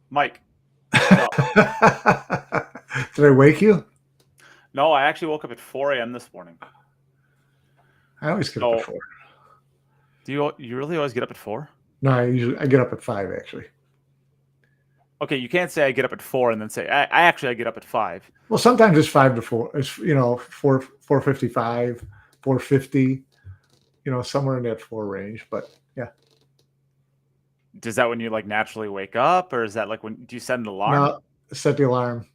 Mike, what's up? Did I wake you? No, I actually woke up at 4 a.m. this morning. I always get up at So, 4. do you really always get up at 4? No, I get up at 5 actually. Okay, you can't say I get up at 4 and then say I get up at 5. Well, sometimes it's 5 to 4. It's 4:55, 4:50. Somewhere in that 4 range. But yeah, Does that when you like naturally wake up, or is that like when do you set an alarm? no, set the alarm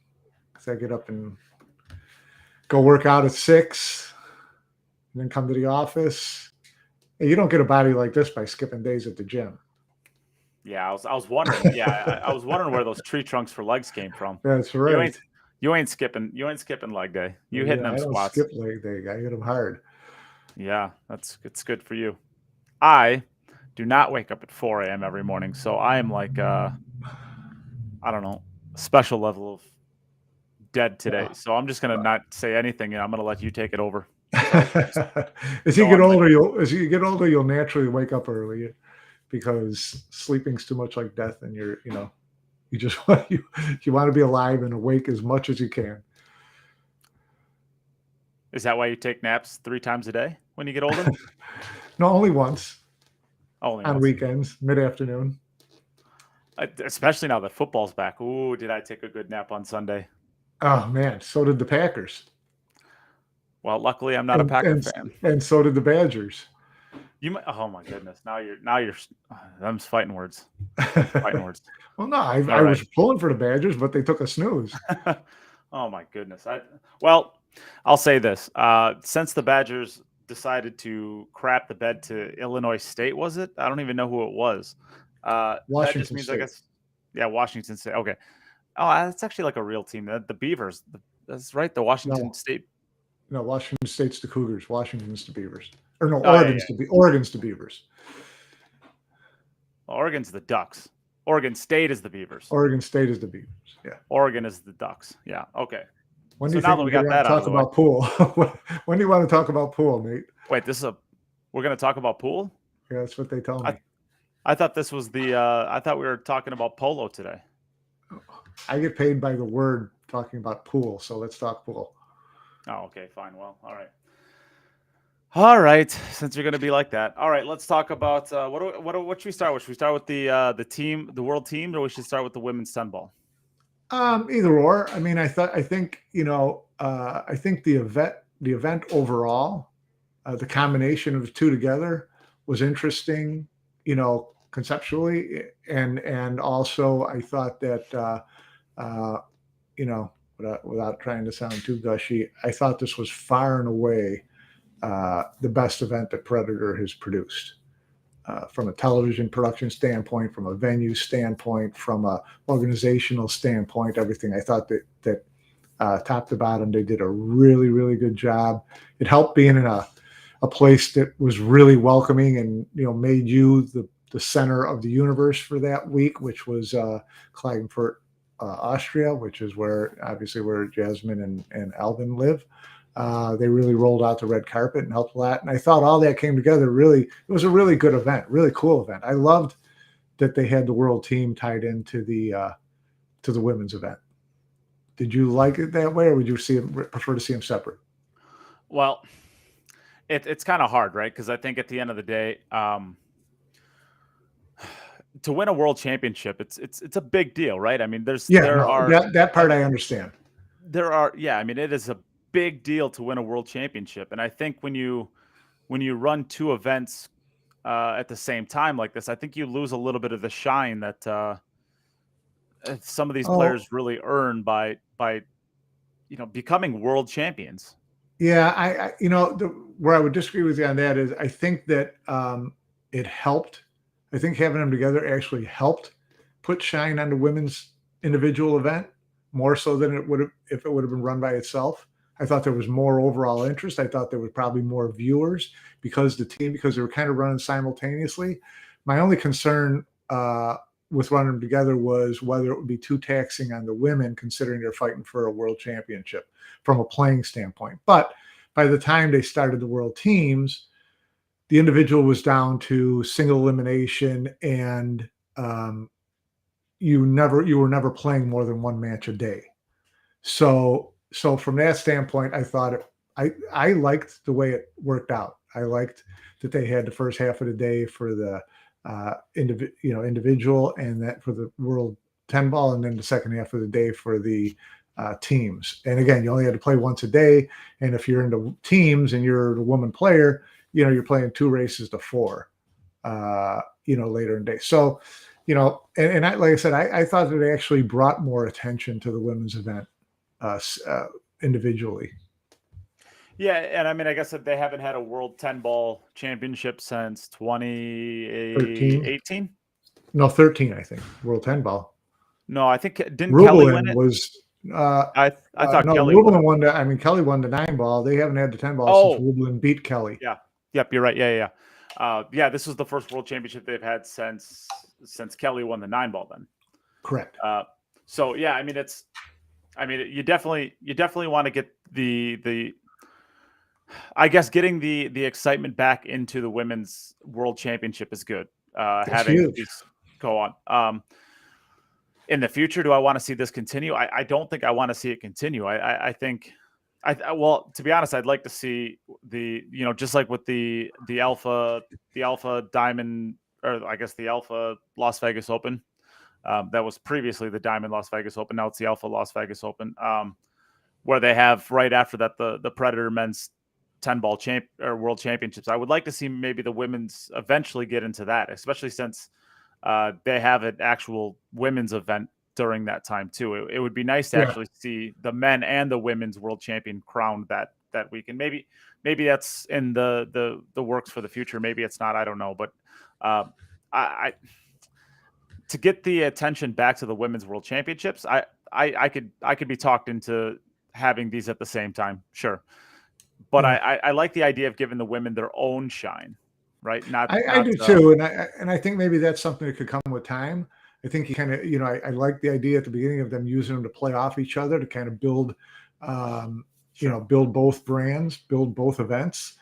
because I get up and go work out at 6, and then come to the office. And you don't get a body like this by skipping days at the gym. Yeah, I was wondering. Yeah, I was wondering where those tree trunks for legs came from. That's You right. ain't you ain't skipping leg day. You hitting Yeah, them I don't squats. skip leg day. I hit them hard. Yeah, it's good for you. I do not wake up at 4 a.m. every morning, so I am like I don't know, a special level of dead today. Yeah. So I'm just gonna not say anything, and I'm gonna let you take it over. So just As you go get on, Mike. older, you'll naturally wake up early because sleeping's too much like death, and you just you want to be alive and awake as much as you can. Is that why you take naps 3 times a day when you get older? No, only once Only on once. weekends, mid-afternoon. Especially now that football's back. Ooh, did I take a good nap on Sunday? Oh man, so did the Packers, Well, luckily I'm not a and Packer and fan. and so did the Badgers. You might. Oh my goodness. Now you're. Them's fighting words. Fighting words. Well, no, All I right. was pulling for the Badgers, but they took a snooze. Oh my goodness. Well, I'll say this. Since the Badgers decided to crap the bed to Illinois State, was it? I don't even know who it was. That just Washington means I State. guess, yeah, Washington State. Okay. Oh, that's actually like a real team. The Beavers. That's right. The Washington No, State. no, Washington State's the Cougars. Washington's the Beavers. Or no, Oh yeah, yeah. Oregon's the Beavers. Oregon's the Ducks. Oregon State is the Beavers. Oregon State is the Beavers. Yeah. Oregon is the Ducks. Yeah. Okay. When do So you now think that we we get got around to that out of talk the way, about pool? When do you want to talk about pool, Nate? wait. We're gonna talk about pool. Yeah, that's what they tell I me. I thought this was the. I thought we were talking about polo today. I get paid by the word talking about pool, so let's talk pool. Oh, okay, fine. Well, all right. All right. Since you're going to be like that, all right. Let's talk about what should we start with? Should we start with the team, the world team, or we should start with the women's ten ball? Either or. I mean, I think I think the event overall, the combination of the two together was interesting. Conceptually, and also I thought that uh, without trying to sound too gushy, I thought this was far and away the best event that Predator has produced. From a television production standpoint, from a venue standpoint, from a organizational standpoint, everything. I thought that top to bottom, they did a really, really good job. It helped being in a place that was really welcoming and made you the center of the universe for that week, which was Klagenfurt, Austria, which is obviously where Jasmine and Alvin live. They really rolled out the red carpet and helped a lot. And I thought all that came together. Really, it was a really good event, really cool event. I loved that they had the world team tied into the women's event. Did you like it that way, or would you prefer to see them separate? Well, it's kind of hard, right? Because I think at the end of the day, to win a world championship, it's a big deal, right? I mean, Yeah, no, that part I understand. yeah. I mean, it is a big deal to win a world championship, and I think when you run two events at the same time like this, I think you lose a little bit of the shine that some of these Oh, players really earn by becoming world champions. yeah, where I would disagree with you on that is I think that it helped. I think having them together actually helped put shine on the women's individual event more so than it would have if it would have been run by itself. I thought there was more overall interest. I thought there was probably more viewers because they were kind of running simultaneously. My only concern with running them together was whether it would be too taxing on the women, considering they're fighting for a world championship from a playing standpoint. But by the time they started the world teams, the individual was down to single elimination, and you were never playing more than one match a day. So from that standpoint, I thought I liked the way it worked out. I liked that they had the first half of the day for the individual, and that for the world 10 ball, and then the second half of the day for the teams. And again, you only had to play once a day. And if you're into teams and you're the woman player, you're playing 2 races to 4, later in the day. So, and like I said, I thought that they actually brought more attention to the women's event individually. Yeah, and I mean, I guess that they haven't had a World 10 Ball Championship since 13, 2018. no, 13, I think, world 10 ball. No, I think didn't Kelly win Rublin it? was I thought no, Kelly won Rublin it. won I mean, Kelly won the 9 ball. They haven't had the 10 ball since Oh, Rublin beat Kelly. yeah. Yep, you're right. Yeah. This was the first World Championship they've had since Kelly won the 9 ball then. Correct. So yeah, I mean you definitely want to get the I guess getting the excitement back into the women's world championship is good. Having huge. these go on. In the future, do I want to see this continue? I don't think I want to see it continue. I think well, to be honest, I'd like to see just like with the Alpha Diamond, or I guess the Alpha Las Vegas Open. That was previously the Diamond Las Vegas Open. Now it's the Alpha Las Vegas Open, where they have right after that the Predator Men's 10 ball world championships. I would like to see maybe the women's eventually get into that, especially since they have an actual women's event during that time too. It would be nice to actually see the men and the women's world champion crowned that week. And maybe that's in the works for the future. Maybe it's not. I don't know. But I to get the attention back to the women's world championships, I could be talked into having these at the same time. Sure. But Yeah. I like the idea of giving the women their own shine, right? I do too, and I think maybe that's something that could come with time. I think you kind of, I like the idea at the beginning of them using them to play off each other to kind of build, build both brands, build both events.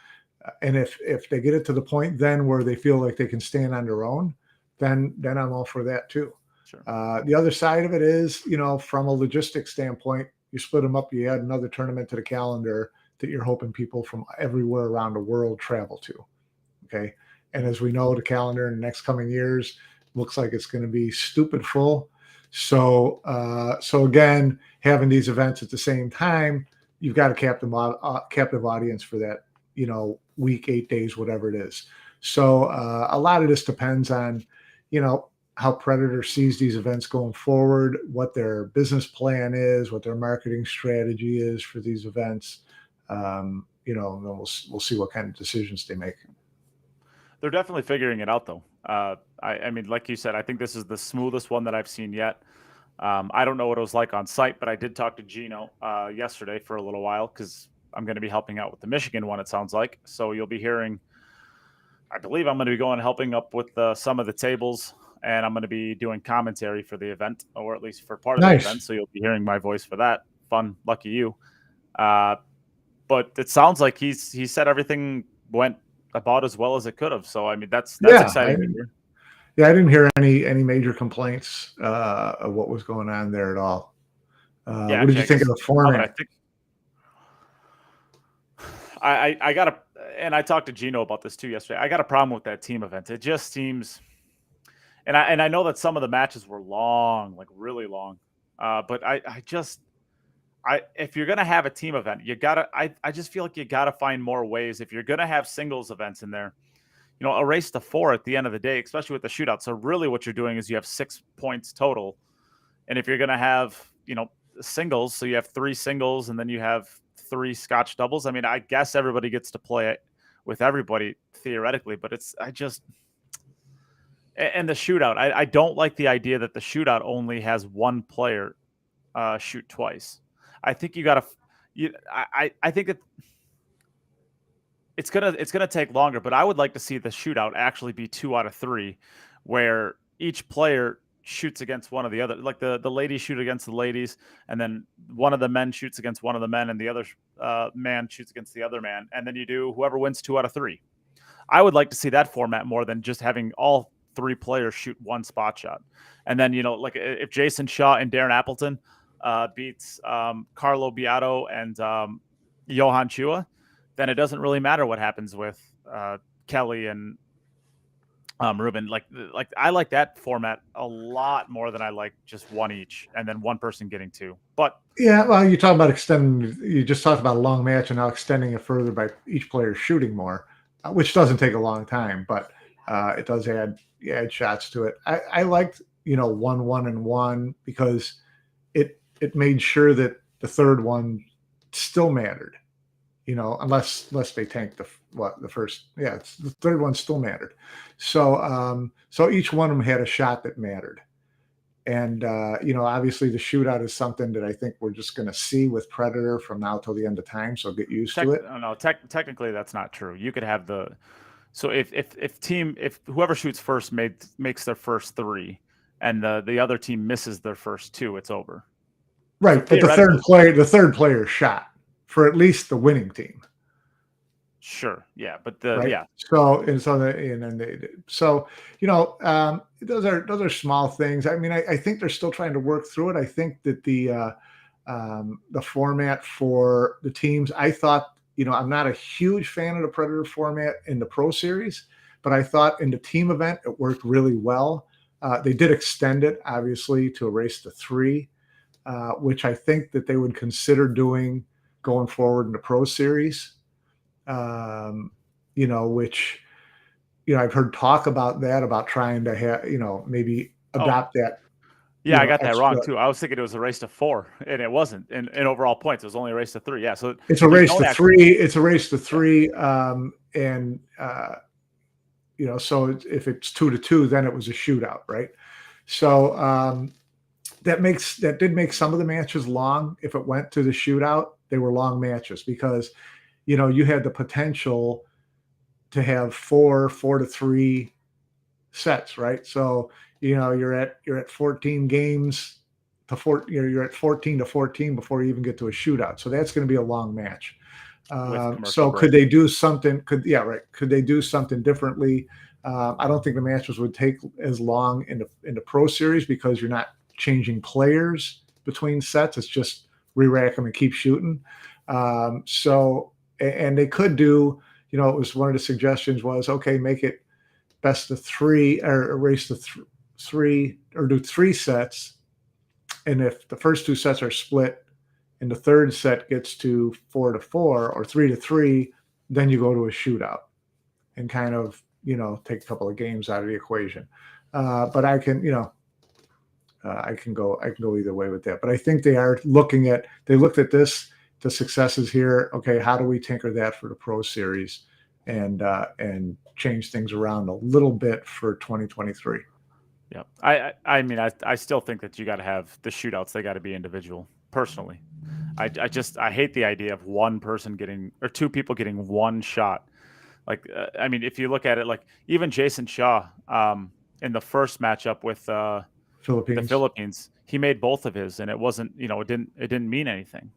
And if they get it to the point then where they feel like they can stand on their own, then I'm all for that too. Sure. The other side of it is, from a logistics standpoint, you split them up, you add another tournament to the calendar that you're hoping people from everywhere around the world travel to. Okay. And as we know, the calendar in the next coming years looks like it's going to be stupid full. So again, having these events at the same time, you've got a captive audience for that, week, 8 days, whatever it is. So a lot of this depends on, how Predator sees these events going forward, what their business plan is, what their marketing strategy is for these events. Then we'll see what kind of decisions they make. They're definitely figuring it out, though. I mean, like you said, I think this is the smoothest one that I've seen yet. I don't know what it was like on site, but I did talk to Gino yesterday for a little while because I'm going to be helping out with the Michigan one, it sounds like. So you'll be hearing, I believe I'm going to be helping up with some of the tables, and I'm going to be doing commentary for the event, or at least for part of the event. So you'll be hearing my voice for that. Fun, lucky you. But it sounds like he said everything went about as well as it could have. So I mean, that's exciting to hear. Yeah, I didn't hear any major complaints of what was going on there at all. What did you think of the format? I got a, and I talked to Gino about this too yesterday. I got a problem with that team event. It just seems, and I know that some of the matches were long, like really long, but if you're gonna have a team event, you gotta. I just feel like you gotta find more ways. If you're gonna have singles events in there, a race to 4 at the end of the day, especially with the shootout. So really, what you're doing is you have 6 points total, and if you're gonna have singles, so you have 3 singles, and then you have 3 Scotch doubles. I mean, I guess everybody gets to play it with everybody theoretically, but and the shootout. I don't like the idea that the shootout only has one player shoot twice. I think you got to. I think that it's gonna take longer, but I would like to see the shootout actually be 2 out of 3, where each player shoots against one of the other. Like the ladies shoot against the ladies, and then one of the men shoots against one of the men, and the other man shoots against the other man, and then you do whoever wins 2 out of 3. I would like to see that format more than just having all three players shoot one spot shot. And then, like if Jason Shaw and Darren Appleton beats Carlo Biado and Johan Chua, then it doesn't really matter what happens with Kelly and Ruben. Like I like that format a lot more than I like just one each and then one person getting two. But Yeah, well, you talk about extending. You just talked about a long match and now extending it further by each player shooting more, which doesn't take a long time, but it does add shots to it. I liked 1-1-1 because it made sure that the third one still mattered. Unless they tanked the first. Yeah, the third one still mattered. So each one of them had a shot that mattered. And obviously the shootout is something that I think we're just going to see with Predator from now till the end of time. So get used to it. No, technically that's not true. You could have so if whoever shoots first makes their first three, and the other team misses their first two, it's over. Right, but the third player shot for at least the winning team. Sure. Yeah, but right? yeah. Those are small things. I mean, I think they're still trying to work through it. I think that the format for the teams, I thought, I'm not a huge fan of the Predator format in the Pro Series, but I thought in the team event it worked really well. They did extend it, obviously, to a race to 3, which I think that they would consider doing going forward in the Pro Series. Which, I've heard talk about trying to have, maybe adopt that. Yeah, I got that wrong too. I was thinking it was a race to 4, and it wasn't. In overall points, it was only a race to 3. Yeah, so it's a race to 3. It's a race to 3, and so if it's 2-2, then it was a shootout, right? So that did make some of the matches long. If it went to the shootout, they were long matches because you had the potential to have 4-3 sets, right? So, you're at 14 games you're at 14-14 before you even get to a shootout. So that's going to be a long match. So could they do something? Could they do something differently? I don't think the matches would take as long in the Pro Series because you're not changing players between sets. It's just re-rack them and keep shooting. And they could do, it was one of the suggestions was, okay, make it best of 3 or a race to 3 or do 3 sets. And if the first 2 sets are split and the third set gets to 4-4 or 3-3, then you go to a shootout and kind of, take a couple of games out of the equation. But I can, I can go either way with that. But I think they looked at this, the successes here. Okay, how do we tinker that for the Pro Series and change things around a little bit for 2023? Yeah, I mean, I still think that you got to have the shootouts. They got to be individual. Personally, I hate the idea of one person getting or 2 people getting one shot. Like, I mean, if you look at it, like even Jason Shaw in the first matchup with the Philippines, he made both of his, and it wasn't, it didn't mean anything.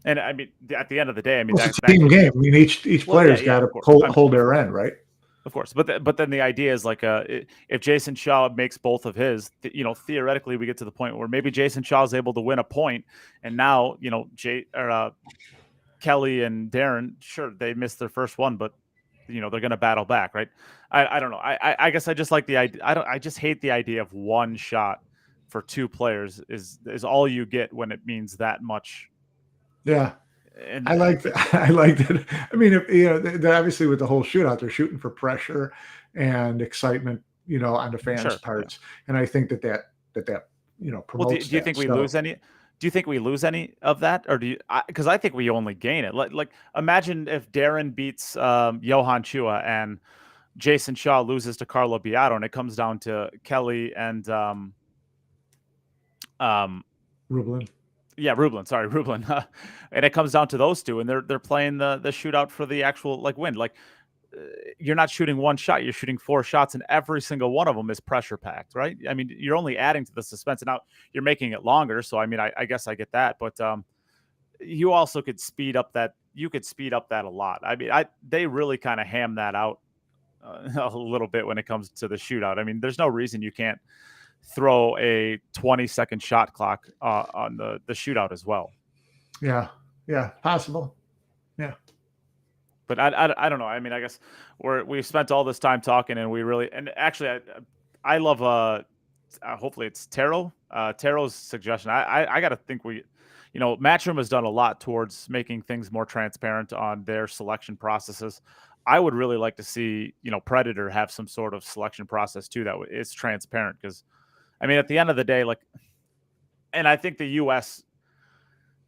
And I mean, at the end of the day, I mean, it's a team game. I mean, each player's got to hold their end, right? Of course, but then the idea is like, if Jason Shaw makes both of his, theoretically we get to the point where maybe Jason Shaw is able to win a point, and now Kelly and Darren, sure, they missed their first one, but they're going to battle back, right? I don't know. I guess I just like the idea. I just hate the idea of one shot for 2 players is all you get when it means that much. Yeah. And I liked it. I mean, they're obviously with the whole shootout, they're shooting for pressure and excitement, on the fans' parts. Yeah. And I think that promotes. Well, do you think we lose any? Do you think we lose any of that, or do you? Because I think we only gain it. Like imagine if Darren beats Johan Chua and Jason Shaw loses to Carlo Biado, and it comes down to Kelly and Rublin. Yeah, Rublin. Sorry, Rublin. And it comes down to those 2, and they're playing the shootout for the actual win. Like you're not shooting one shot; you're shooting 4 shots, and every single one of them is pressure packed, right? I mean, you're only adding to the suspense, and now you're making it longer. So I mean, I guess I get that, but you also could speed up that. You could speed up that a lot. I mean, they really kind of ham that out a little bit when it comes to the shootout. I mean, there's no reason you can't throw a 20-second shot clock on the shootout as well. Yeah, yeah, possible. Yeah. But I don't know. I mean, I guess we've spent all this time talking, and actually I love hopefully it's Taro's suggestion. I got to think Matchroom has done a lot towards making things more transparent on their selection processes. I would really like to see Predator have some sort of selection process too that is transparent, because I mean, at the end of the day, and I think the U.S.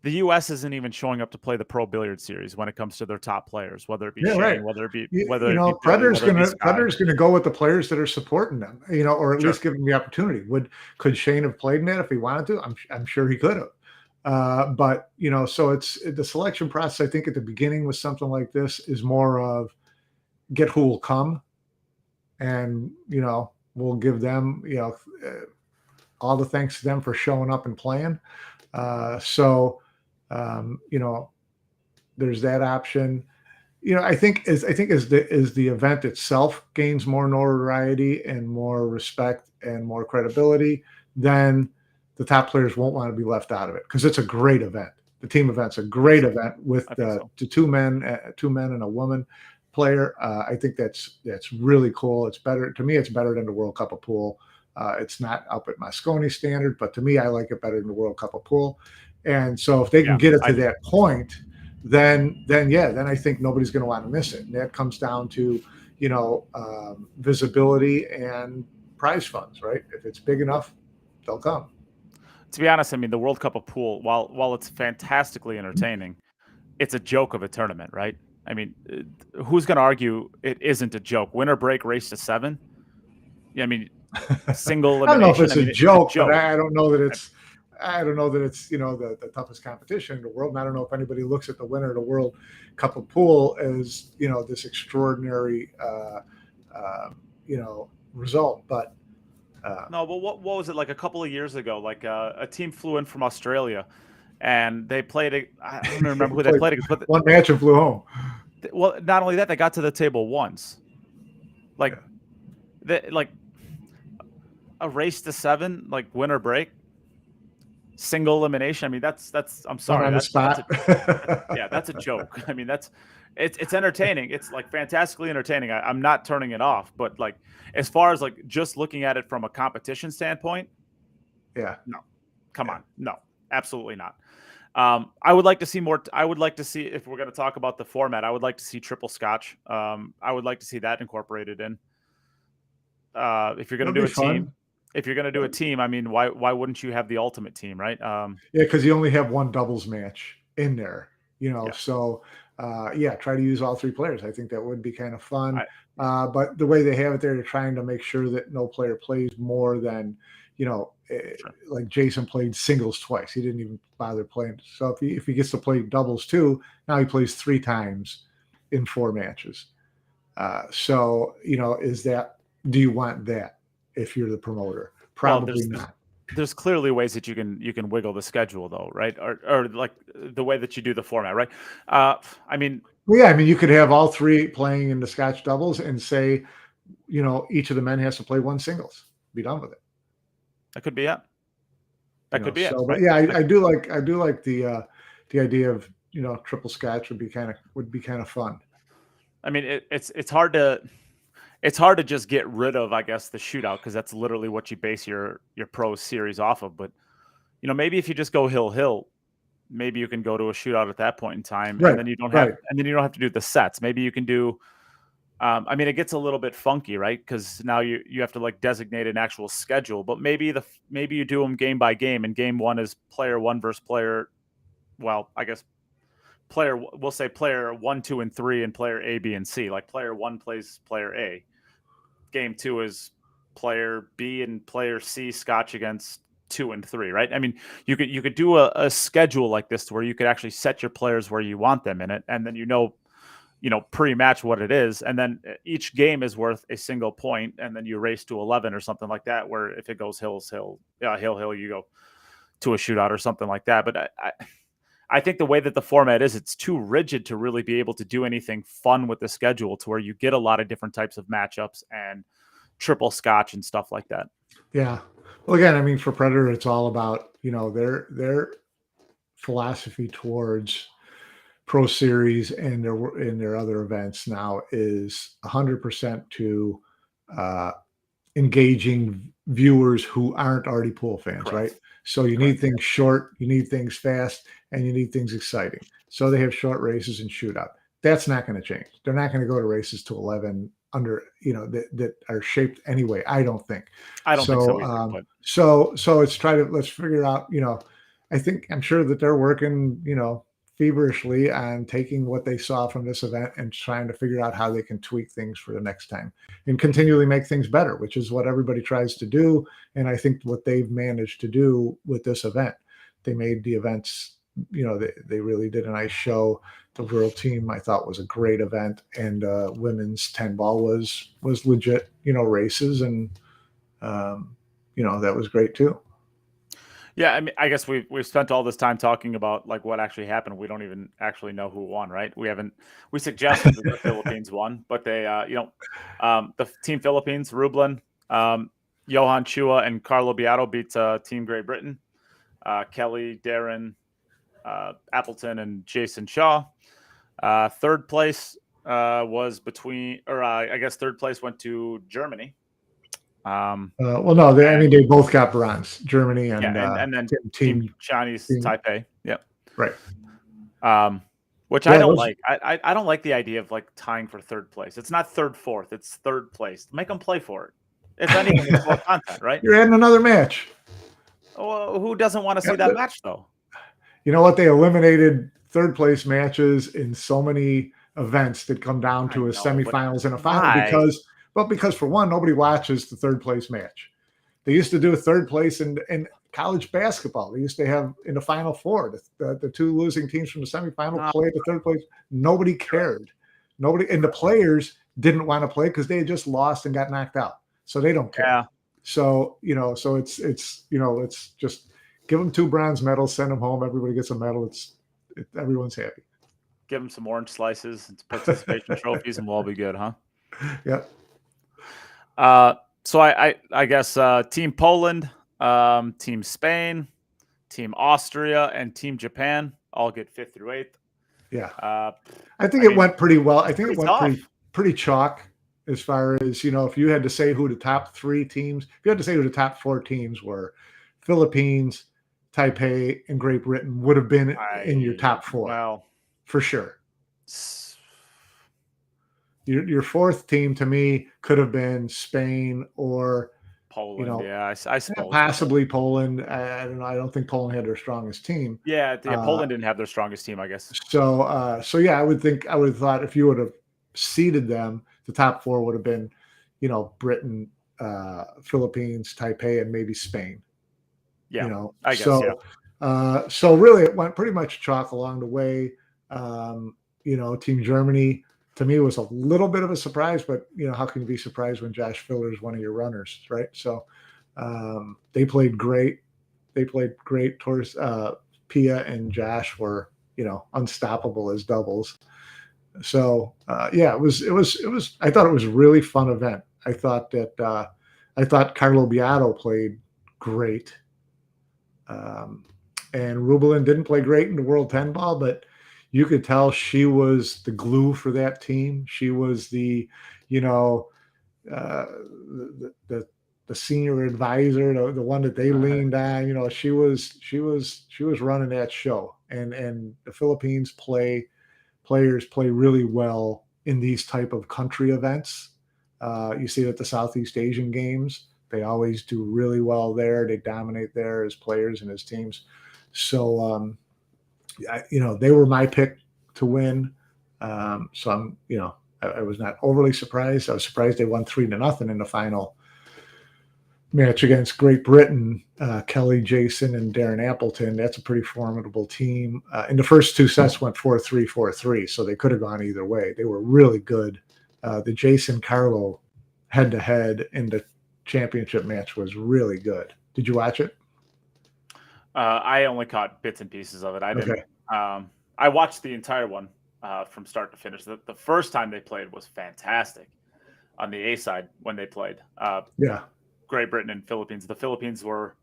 isn't even showing up to play the Pro Billiard Series when it comes to their top players, whether it be Shane, Right. whether it be Billy, Predator's whether it be gonna go with the players that are supporting them, or at Sure. least give them the opportunity. Could Shane have played in that if he wanted to? I'm sure he could have. But so it's the selection process. I think at the beginning with something like this is more of get who will come, and we'll give them all the thanks to them for showing up and playing. So there's that option. I think as the event itself gains more notoriety and more respect and more credibility, then the top players won't want to be left out of it, because it's a great event. The team event's a great event with the two men and a woman player. I think that's really cool. It's better to me. It's better than the World Cup of Pool. It's not up at Mosconi standard, but to me, I like it better than the World Cup of Pool. And so if they can get it to that point, then I think nobody's going to want to miss it. And that comes down to visibility and prize funds, right? If it's big enough, they'll come. To be honest, I mean, the World Cup of Pool, while it's fantastically entertaining, it's a joke of a tournament, right? I mean, who's going to argue it isn't a joke? Winner break, race to 7. Yeah, I mean, single elimination. I don't know if it's a joke, joke, but I don't know that it's the toughest competition in the world. And I don't know if anybody looks at the winner of the World Cup of Pool as this extraordinary result. But no, but what was it like a couple of years ago? Like a team flew in from Australia, and they played. I don't remember who they played against, but one match and flew home. Well, not only that, they got to the table once. Like a race to 7, like winner break, single elimination. I mean, that's I'm sorry, on the spot. That's a joke. I mean, it's entertaining. It's like fantastically entertaining. I'm not turning it off, but like as far as like just looking at it from a competition standpoint, no, come on, no, absolutely not. I would like to see more. I would like to see, if we're going to talk about the format, I would like to see triple scotch. I would like to see that incorporated in. If you're going to do a team, I mean, why wouldn't you have the ultimate team, right? Because you only have one doubles match in there, So try to use all 3 players. I think that would be kind of fun. But the way they have it there, they're trying to make sure that no player plays more than like Jason played singles twice. He didn't even bother playing. So if he gets to play doubles too, now he plays 3 times in 4 matches. Do you want that if you're the promoter? Probably not. There's clearly ways that you can wiggle the schedule though, right? Or like the way that you do the format, right? I mean, you could have all 3 playing in the Scotch doubles and say, each of the men has to play 1 singles. Be done with it. That could be it. Could be it. But I do like the idea of triple Scotch would be kind of fun. I mean, it's hard to just get rid of, I guess, the shootout, because that's literally what you base your pro series off of. But maybe if you just go hill, maybe you can go to a shootout at that point in time, right. and then you don't have to do the sets. Maybe you can do. I mean, it gets a little bit funky, right? Because now you have to like designate an actual schedule. But maybe you do them game by game, and game 1 is player 1 versus player. Well, I guess we'll say player 1, 2, and 3, and player A, B, and C. Like player 1 plays player A. Game 2 is player B and player C Scotch against 2 and 3, right? I mean, you could do a schedule like this to where you could actually set your players where you want them in it, and then pre-match what it is, and then each game is worth a single point, and then you race to 11 or something like that, where if it goes hill, you go to a shootout or something like that. But I think the way that the format is, it's too rigid to really be able to do anything fun with the schedule to where you get a lot of different types of matchups and triple scotch and stuff like that. Yeah. Well, again, I mean, for Predator, it's all about, their philosophy towards Pro Series and their other events now is 100% to uh, engaging viewers who aren't already pool fans, right? Correct. So you need things short, you need things fast, and you need things exciting. So they have short races and shootout. That's not going to change. They're not going to go to races to 11 under, that are shaped anyway. I don't think. I don't think so So, either. But so let's figure out, I'm sure that they're working, feverishly on taking what they saw from this event and trying to figure out how they can tweak things for the next time and continually make things better, which is what everybody tries to do. And I think what they've managed to do with this event, they made the events, they really did a nice show. The World Team, I thought, was a great event, and women's 10 ball was legit, races, and that was great too. yeah, I mean, I guess we've spent all this time talking about like what actually happened. We don't even actually know who won, right? We suggested that the Philippines won, but they, the Team Philippines, Rublin, Johan Chua, and Carlo Biado beat Team Great Britain, Kelly, Darren, Appleton, and Jason Shaw. Third place was I guess third place went to Germany. Well, no, they both got bronze. Germany and and then Team Chinese Taipei. Yep. Right. Which I don't like. I don't like the idea of like tying for third place. It's not third, fourth. It's third place. Make them play for it. If anything, it's more content, right? You're adding another match. Well, who doesn't want to see that match though? You know what? They eliminated third place matches in so many events that come down to semifinals and a final because for one, nobody watches the third place match. They used to do a third place in college basketball. They used to have in the Final Four, the two losing teams from the semifinal play the third place. Nobody cared. Nobody, and the players didn't want to play because they had just lost and got knocked out. So they don't care. Yeah. So, so it's just give them 2 bronze medals, send them home. Everybody gets a medal. Everyone's happy. Give them some orange slices and participation trophies, and we'll all be good, huh? Yep. So I guess Team Poland, Team Spain, Team Austria, and Team Japan all get 5th through 8th. Yeah. I think it went pretty well. I think it went tough. pretty chalk as far as, if you had to say who the top 3 teams, if you had to say who the top 4 teams were, Philippines, Taipei, and Great Britain would have been in your top 4. Well, for sure. Your 4th team to me could have been Spain or Poland. I suppose possibly Poland. I don't know. I don't think Poland had their strongest team. Yeah, Poland didn't have their strongest team, I guess. So yeah, I would have thought if you would have seeded them, the top 4 would have been, Britain, Philippines, Taipei, and maybe Spain. Yeah, I guess. So, yeah. So really, it went pretty much chalk along the way. Team Germany to me was a little bit of a surprise, but how can you be surprised when Josh Filler is one of your runners, right? So they played great. Towards Pia and Josh were unstoppable as doubles. So yeah, it was. I thought it was a really fun event. I thought Carlo Biado played great. And Rublin didn't play great in the World 10 ball, but you could tell she was the glue for that team. She was the senior advisor, the one that they leaned on. She was running that show. And the Philippines players play really well in these type of country events. You see it at the Southeast Asian games. They always do really well there. They dominate there as players and as teams. So, they were my pick to win. So I'm, I was not overly surprised. I was surprised they won 3-0 in the final match against Great Britain. Kelly, Jason, and Darren Appleton. That's a pretty formidable team. And the first 2 sets went 4-3, 4-3. So they could have gone either way. They were really good. The Jason Carlo head-to-head in the championship match was really good. Did you watch it? I only caught bits and pieces of it. I didn't. I watched the entire one from start to finish. The first time they played was fantastic on the A side when they played Yeah. Great Britain and Philippines. The Philippines were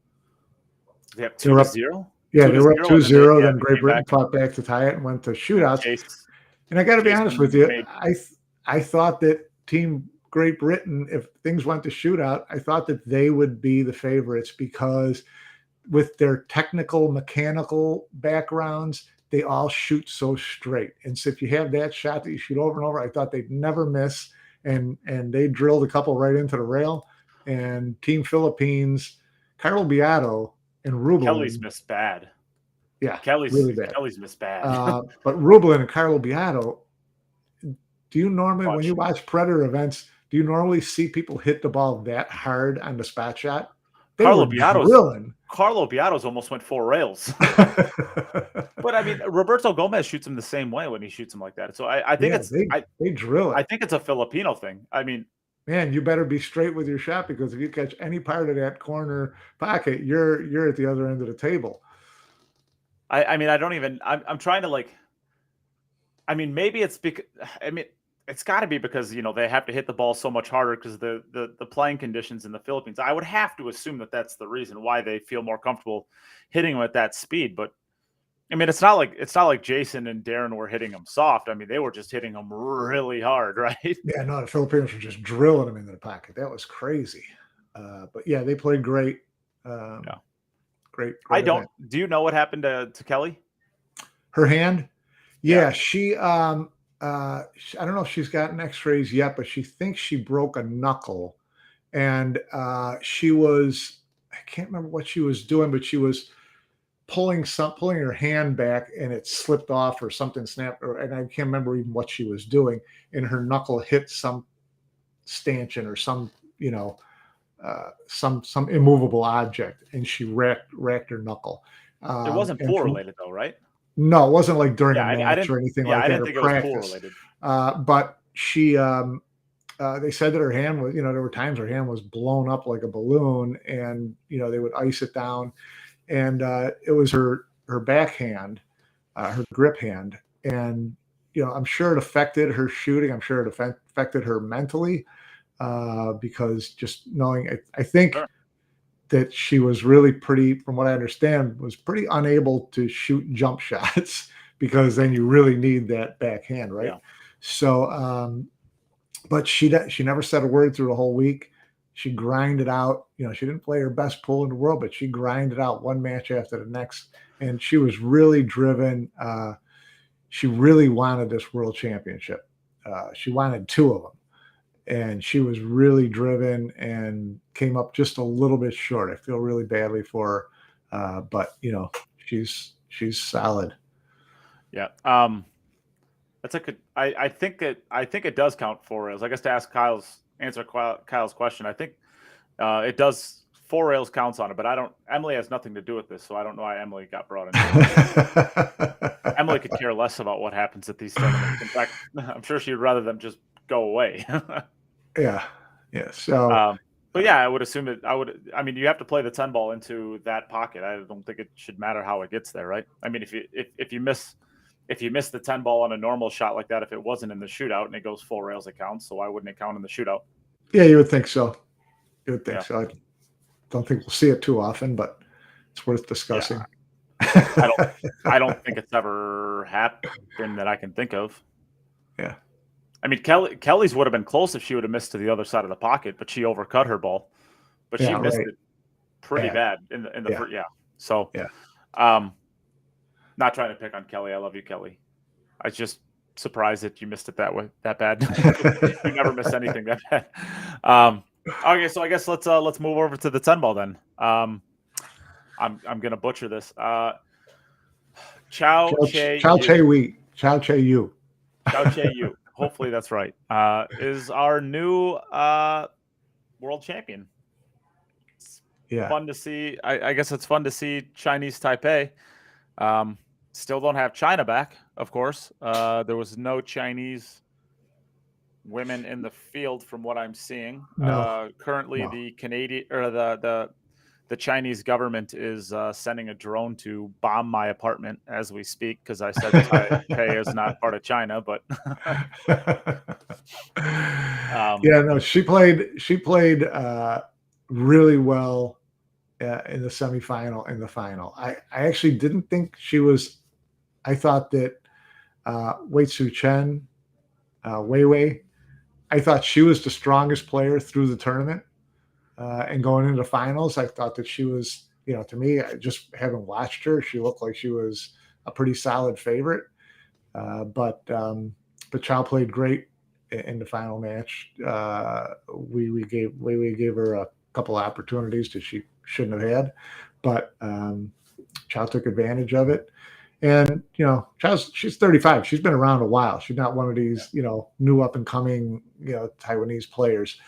they have They two were to up. zero, Yeah, two they to were up zero, and 2-0. Then they Great came back Britain fought back to tie it and went to and shootouts. Chase And I got to be honest with you, made I thought that Team Great Britain, if things went to shootout, I thought that they would be the favorites because with their technical, mechanical backgrounds, they all shoot so straight. And so if you have that shot that you shoot over and over, I thought they'd never miss. And they drilled a couple right into the rail. And Team Philippines, Carlo Biado and Kelly's Rublin, missed bad. yeah, Kelly's really bad. Kelly's missed bad. But Rublin and Carlo Biado, do you normally, when you Clutch. watch Predator events, do you normally see people hit the ball that hard on the spot shot? They Carlo were Biado's drilling. Carlo Biado's almost went 4 rails. But I mean, Roberto Gomez shoots him the same way when he shoots him like that. So I think Yeah, it's they drill I it. think it's a Filipino thing. I mean, Man, you better be straight with your shot because if you catch any part of that corner pocket, you're at the other end of the table. I mean, I don't even. I'm trying to like. I mean, maybe it's because. I mean, it's got to be because they have to hit the ball so much harder because the playing conditions in the Philippines. I would have to assume that that's the reason why they feel more comfortable hitting them at that speed. But I mean, it's not like Jason and Darren were hitting them soft. I mean, they were just hitting them really hard, right? Yeah, no, the Filipinos were just drilling them into the pocket. That was crazy. But yeah, they played great. Yeah. Great I event. don't. Do you know what happened to Kelly? Her hand, Yeah. yeah, I don't know if she's gotten X-rays yet, but she thinks she broke a knuckle, and I can't remember what she was doing, but she was pulling her hand back, and it slipped off or something snapped, and I can't remember even what she was doing, and her knuckle hit some stanchion or some some immovable object, and she racked her knuckle. It wasn't And pool from related though, right? No, it wasn't like during a Yeah, I match didn't. or anything Yeah, like I that didn't or think it was pool practice. related. But they said that her hand was, there were times her hand was blown up like a balloon, and they would ice it down, and it was her backhand, her grip hand, and I'm sure it affected her shooting. I'm sure it affected her mentally because just knowing, I think Sure. that she was really pretty, from what I understand, was pretty unable to shoot jump shots because then you really need that backhand, right? Yeah. So, but she never said a word through the whole week. She grinded out. She didn't play her best pool in the world, but she grinded out one match after the next, and she was really driven. She really wanted this world championship. She wanted two of them, and she was really driven and came up just a little bit short. I feel really badly for her, but she's solid. Yeah. That's a good. I think it does count 4 rails. I guess to answer Kyle's question, I think it does. 4 rails counts on it, but I don't. Emily has nothing to do with this, so I don't know why Emily got brought into it. Emily could care less about what happens at these tournaments. In fact, I'm sure she'd rather them just go away. Yeah, yeah. So But yeah, I would assume that I mean, you have to play the 10 ball into that pocket. I don't think it should matter how it gets there, right? I mean, if you miss the 10 ball on a normal shot like that, if it wasn't in the shootout and it goes 4 rails, it counts. So why wouldn't it count in the shootout? yeah, you would think so. You would think Yeah. so. I don't think we'll see it too often, but it's worth discussing. I don't think it's ever happened that I can think of. Yeah. I mean, Kelly's would have been close if she would have missed to the other side of the pocket, but she overcut her ball. But she Yeah, missed right. it pretty Bad. bad in the Yeah. first. Yeah. So Yeah. not trying to pick on Kelly. I love you, Kelly. I was just surprised that you missed it that bad. You never miss anything that bad. Okay, so I guess let's move over to the 10 ball then. I'm gonna butcher this. Chou Chieh-Yu. Chou Chieh-Yu. Chou Chieh-Yu. Hopefully that's right. Is our new world champion. Yeah. Fun to see. I guess it's fun to see Chinese Taipei. Still don't have China back, of course. There was no Chinese women in the field from what I'm seeing. No. Currently, No. the Canadian or the the Chinese government is sending a drone to bomb my apartment as we speak because I said Taipei is not part of China. But yeah, no, she played really well in the semifinal and the final. I actually didn't think she was. I thought that Wei Su Chen, Wei Wei, I thought she was the strongest player through the tournament. And going into the finals, I thought that she was, to me, I just haven't watched her. She looked like she was a pretty solid favorite. But Chou played great in the final match. We gave her a couple of opportunities that she shouldn't have had, but Chou took advantage of it. And she's 35. She's been around a while. She's not one of these new up and coming Taiwanese players.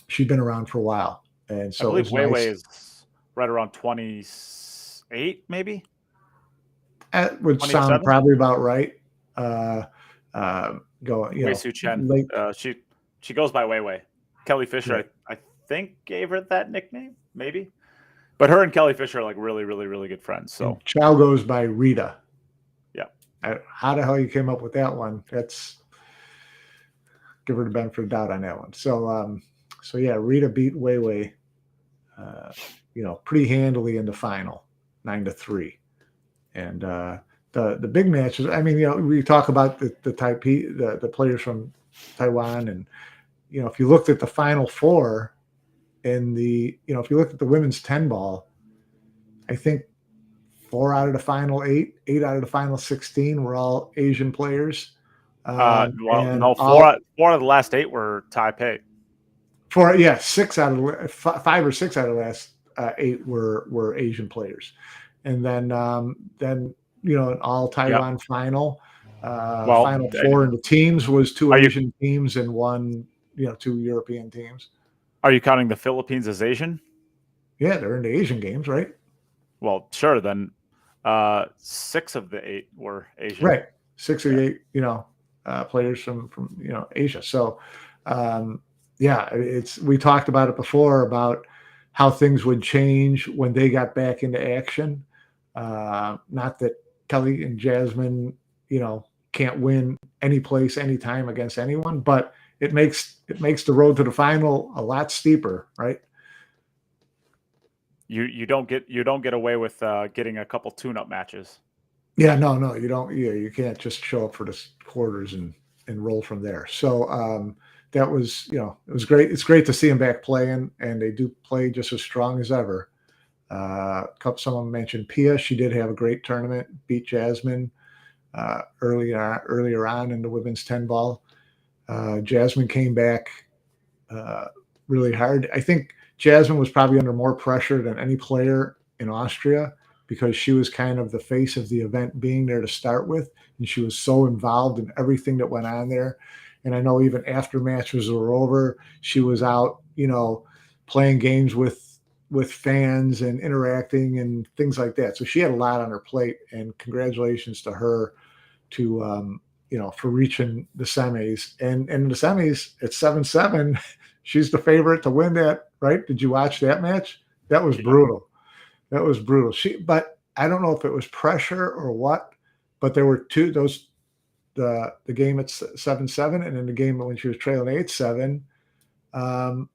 She's been around for a while, and so I believe Wei Wei nice. is right around 28, maybe. That would sound probably about right. Wei Su Chen. She goes by Wei Wei. Kelly Fisher, right. I think, gave her that nickname, maybe. But her and Kelly Fisher are like really, really, really good friends. So and Chou goes by Rita. Yeah. How the hell you came up with that one? That's give her the benefit of the doubt on that one. So yeah, Rita beat Wei Wei, pretty handily in the final, 9-3. And the big matches. I mean, we talk about the Taipei, the players from Taiwan, and if you looked at the Final Four, if you look at the women's 10 ball, I think 4 out of the final 8 out of the final 16 were all Asian players. No, 4 of the last 8 were Taipei. 6 out of 5 or 6 out of the last 8 were Asian players, and then an all Taiwan final. Final 4 in the teams was 2 Asian teams and 1 2 European teams. Are you counting the Philippines as Asian? Yeah, they're in the Asian games, right? Well, sure. Then 6 of the 8 were Asian. Right, 6 of the 8 players from Asia. So we talked about it before about how things would change when they got back into action. Not that Kelly and Jasmine, can't win any place, anytime against anyone, but it makes the road to the final a lot steeper, right? You don't get away with getting a couple tune-up matches. Yeah, no, you don't. Yeah, you can't just show up for the quarters and roll from there. So that was, it was great. It's great to see them back playing, and they do play just as strong as ever. Someone mentioned Pia. She did have a great tournament, beat Jasmine earlier on in the women's 10 ball. Jasmine came back really hard. I think Jasmine was probably under more pressure than any player in Austria because she was kind of the face of the event being there to start with, and she was so involved in everything that went on there. And I know even after matches were over, she was out, playing games with fans and interacting and things like that. So she had a lot on her plate, and congratulations to her for reaching the semis. And in the semis at 7-7, she's the favorite to win that, right? Did you watch that match? That was brutal. That was brutal. But I don't know if it was pressure or what, but there were the game at 7-7 and then the game when she was trailing 8-7. I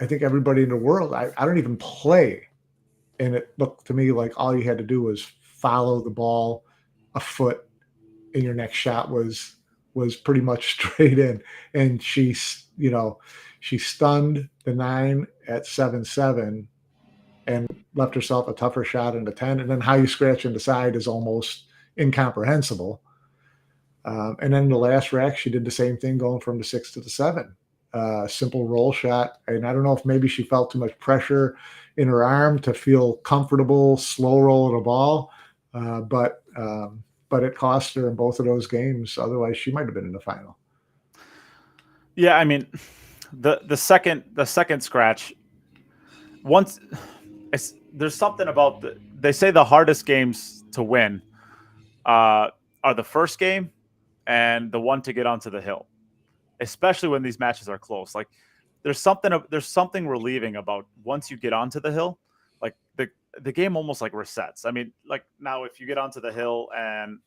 think everybody in the world, I don't even play. And it looked to me like all you had to do was follow the ball a foot, and your next shot was pretty much straight in. And she stunned the 9 at 7-7 and left herself a tougher shot in the 10. And then how you scratch and decide is almost incomprehensible. And then the last rack, she did the same thing, going from the 6 to the 7. Simple roll shot. And I don't know if maybe she felt too much pressure in her arm to feel comfortable, slow rolling the ball. But it cost her in both of those games. Otherwise, she might have been in the final. Yeah, I mean, the second scratch. There's something about they say the hardest games to win are the first game and the one to get onto the hill, especially when these matches are close. Like there's something relieving about once you get onto the hill, like the game almost like resets. I mean, like now if you get onto the hill and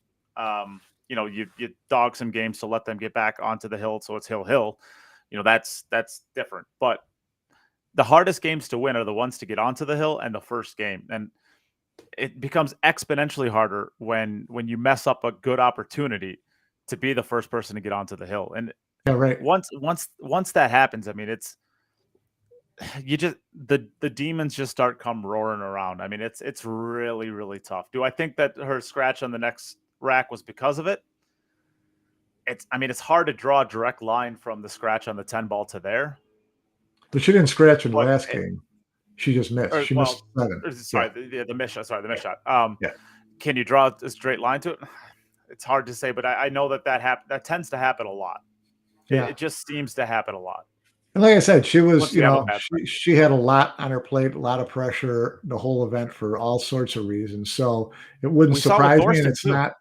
you dog some games to let them get back onto the hill, so it's hill, that's different. But the hardest games to win are the ones to get onto the hill and the first game, and it becomes exponentially harder when you mess up a good opportunity to be the first person to get onto the hill. And Yeah, right. once that happens, I mean, it's you just the demons just start come roaring around. I mean, it's really really tough. Do I think that her scratch on the next rack was because of it? It's hard to draw a direct line from the scratch on the 10 ball to there, But she didn't scratch in the but last game. She just missed. or She well, missed 7. Yeah, sorry, the miss shot. Sorry, the miss shot. yeah, Can you draw a straight line to it? It's hard to say, but I know that tends to happen a lot. yeah. It just seems to happen a lot And like I said, she was, once you have a bad start. she had a lot on her plate, a lot of pressure the whole event for all sorts of reasons. So it wouldn't We saw with surprise me, and Thorsten it's too, not.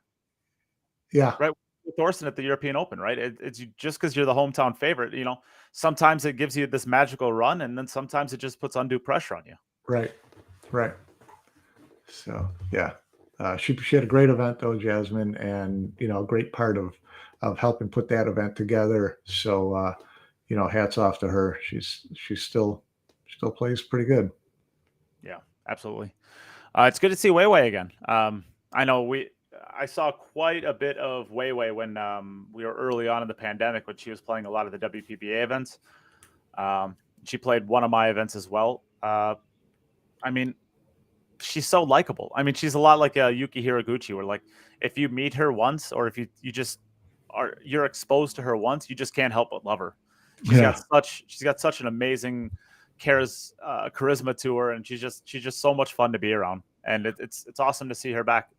Yeah, right? With Thorsten at the European Open, right? It's just because you're the hometown favorite. Sometimes it gives you this magical run, and then sometimes it just puts undue pressure on you. right, right. So yeah, she had a great event though, Jasmine, and a great part of helping put that event together. So hats off to her. She's still plays pretty good. Yeah, absolutely. It's good to see Weiwei again. I know I saw quite a bit of Weiwei when we were early on in the pandemic when she was playing a lot of the WPBA events. She played one of my events as well. I mean, she's so likable. I mean, she's a lot like Yuki Hiraguchi, where like if you meet her once, or if you just you're exposed to her once, you just can't help but love her. Yeah, She's got such an amazing charisma to her, and she's just so much fun to be around. And it's awesome to see her back.